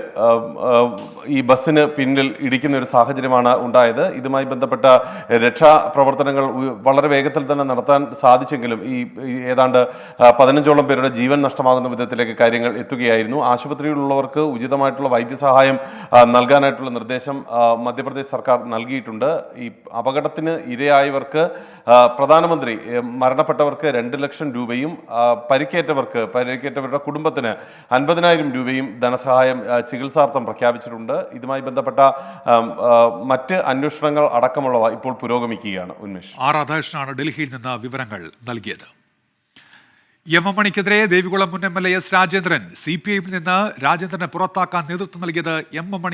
H: ഈ ബസ്സിന് പിന്നിൽ ഇടിക്കുന്ന ഒരു സാഹചര്യമാണ് ഉണ്ടായത്. ഇതുമായി ബന്ധപ്പെട്ട രക്ഷാപ്രവർത്തനങ്ങൾ വളരെ വേഗത്തിൽ തന്നെ നടത്താൻ സാധിച്ചെങ്കിലും ഈ ഏതാണ്ട് 15ഓളം പേരുടെ ജീവൻ നഷ്ടമാകുന്ന വിധത്തിലേക്ക് കാര്യങ്ങൾ എത്തുകയായിരുന്നു. ആശുപത്രിയിലുള്ളവർക്ക് ഉചിതമായിട്ടുള്ള വൈദ്യസഹായം നൽകാനായിട്ടുള്ള നിർദ്ദേശം മധ്യപ്രദേശ് സർക്കാർ നൽകിയിട്ടുണ്ട്. ഈ അപകടത്തിന് ഇരയായവർക്ക് പ്രധാനമന്ത്രി മരണപ്പെട്ടവർക്ക് 2 ലക്ഷം രൂപയും പരിക്കേറ്റവരുടെ കുടുംബത്തിന് 50,000 രൂപയും ധനസഹായം ചികിത്സാർത്ഥം പ്രഖ്യാപിച്ചിട്ടുണ്ട്. ഇതുമായി ബന്ധപ്പെട്ട മറ്റ് അന്വേഷണങ്ങൾ അടക്കമുള്ളവ ഇപ്പോൾ പുരോഗമിക്കുകയാണ്. ഉന്മേഷ്.
A: രാധാകൃഷ്ണനാണ് ഡൽഹിയിൽ നിന്ന് വിവരങ്ങൾ നൽകിയത്. എം.എം.മണിക്കെതിരെ ദേവികുളം മുൻ MLA S. രാജേന്ദ്രൻ CPIയിൽ നിന്ന് രാജേന്ദ്രനെ പുറത്താക്കാൻ നേതൃത്വം നൽകിയത് M.M.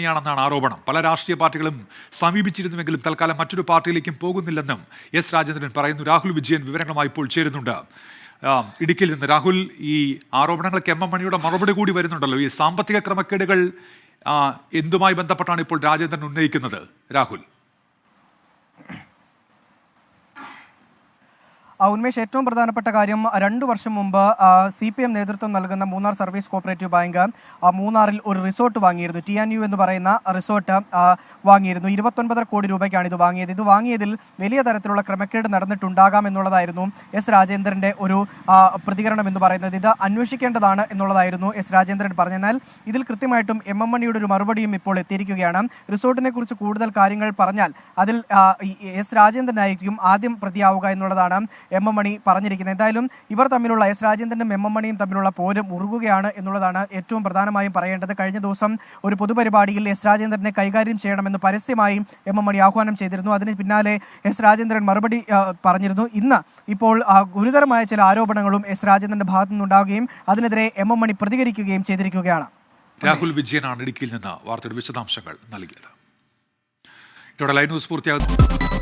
A: ആരോപണം. പല രാഷ്ട്രീയ പാർട്ടികളും സമീപിച്ചിരുന്നുവെങ്കിലും തൽക്കാലം മറ്റൊരു പാർട്ടിയിലേക്കും പോകുന്നില്ലെന്നും S. രാജേന്ദ്രൻ പറയുന്നു. രാഹുൽ വിജയൻ വിവരങ്ങളുമായി ഇപ്പോൾ ചേരുന്നുണ്ട്. ഇടുക്കിയിൽ നിന്ന് രാഹുൽ, ഈ ആരോപണങ്ങൾക്ക് M.M. മറുപടി കൂടി വരുന്നുണ്ടല്ലോ. ഈ സാമ്പത്തിക ക്രമക്കേടുകൾ എന്തുമായി ബന്ധപ്പെട്ടാണ് ഇപ്പോൾ രാജേന്ദ്രൻ ഉന്നയിക്കുന്നത്? രാഹുൽ.
O: ഉന്മേഷ്, ഏറ്റവും പ്രധാനപ്പെട്ട കാര്യം 2 വർഷം മുമ്പ് CPM നേതൃത്വം നൽകുന്ന മൂന്നാർ സർവീസ് കോപ്പറേറ്റീവ് ബാങ്ക് മൂന്നാറിൽ ഒരു റിസോർട്ട് വാങ്ങിയിരുന്നു. TNU എന്ന് പറയുന്ന റിസോർട്ട് വാങ്ങിയിരുന്നു. 29.5 കോടി രൂപയ്ക്കാണ് ഇത് വാങ്ങിയത്. ഇത് വാങ്ങിയതിൽ വലിയ തരത്തിലുള്ള ക്രമക്കേട് നടന്നിട്ടുണ്ടാകാം എന്നുള്ളതായിരുന്നു S. രാജേന്ദ്രന്റെ ഒരു പ്രതികരണം എന്ന് പറയുന്നത്. ഇത് അന്വേഷിക്കേണ്ടതാണ് എന്നുള്ളതായിരുന്നു S. രാജേന്ദ്രൻ പറഞ്ഞെന്നാൽ ഇതിൽ കൃത്യമായിട്ടും M.M. ഒരു മറുപടിയും ഇപ്പോൾ എത്തിയിരിക്കുകയാണ്. റിസോർട്ടിനെ കുറിച്ച് കൂടുതൽ കാര്യങ്ങൾ പറഞ്ഞാൽ അതിൽ S. രാജേന്ദ്രനായിരിക്കും ആദ്യം പ്രതിയാവുക എന്നുള്ളതാണ് M.M. പറഞ്ഞിരിക്കുന്നത്. എന്തായാലും ഇവർ തമ്മിലുള്ള S. രാജേന്ദ്രനും M.M. തമ്മിലുള്ള പോരും ഉറുകുകയാണ് എന്നുള്ളതാണ് ഏറ്റവും പ്രധാനമായും പറയേണ്ടത്. കഴിഞ്ഞ ദിവസം ഒരു പൊതുപരിപാടിയിൽ S. രാജേന്ദ്രനെ കൈകാര്യം ചെയ്യണമെന്ന് പരസ്യമായി M.M. ആഹ്വാനം ചെയ്തിരുന്നു. അതിന് പിന്നാലെ S. രാജേന്ദ്രൻ മറുപടി പറഞ്ഞിരുന്നു. ഇന്ന് ഇപ്പോൾ ഗുരുതരമായ ചില ആരോപണങ്ങളും S. രാജേന്ദ്രന്റെ ഭാഗത്തു നിന്നുണ്ടാവുകയും അതിനെതിരെ M.M. പ്രതികരിക്കുകയും ചെയ്തിരിക്കുകയാണ്.
A: രാഹുൽ വിജയനാണ് ഇടുക്കിയിൽ നിന്ന് വാർത്തയുടെ വിശദാംശങ്ങൾ നൽകിയത്. ഇതോടെ ലൈവ് ന്യൂസ് പൂർത്തിയാകുന്നു.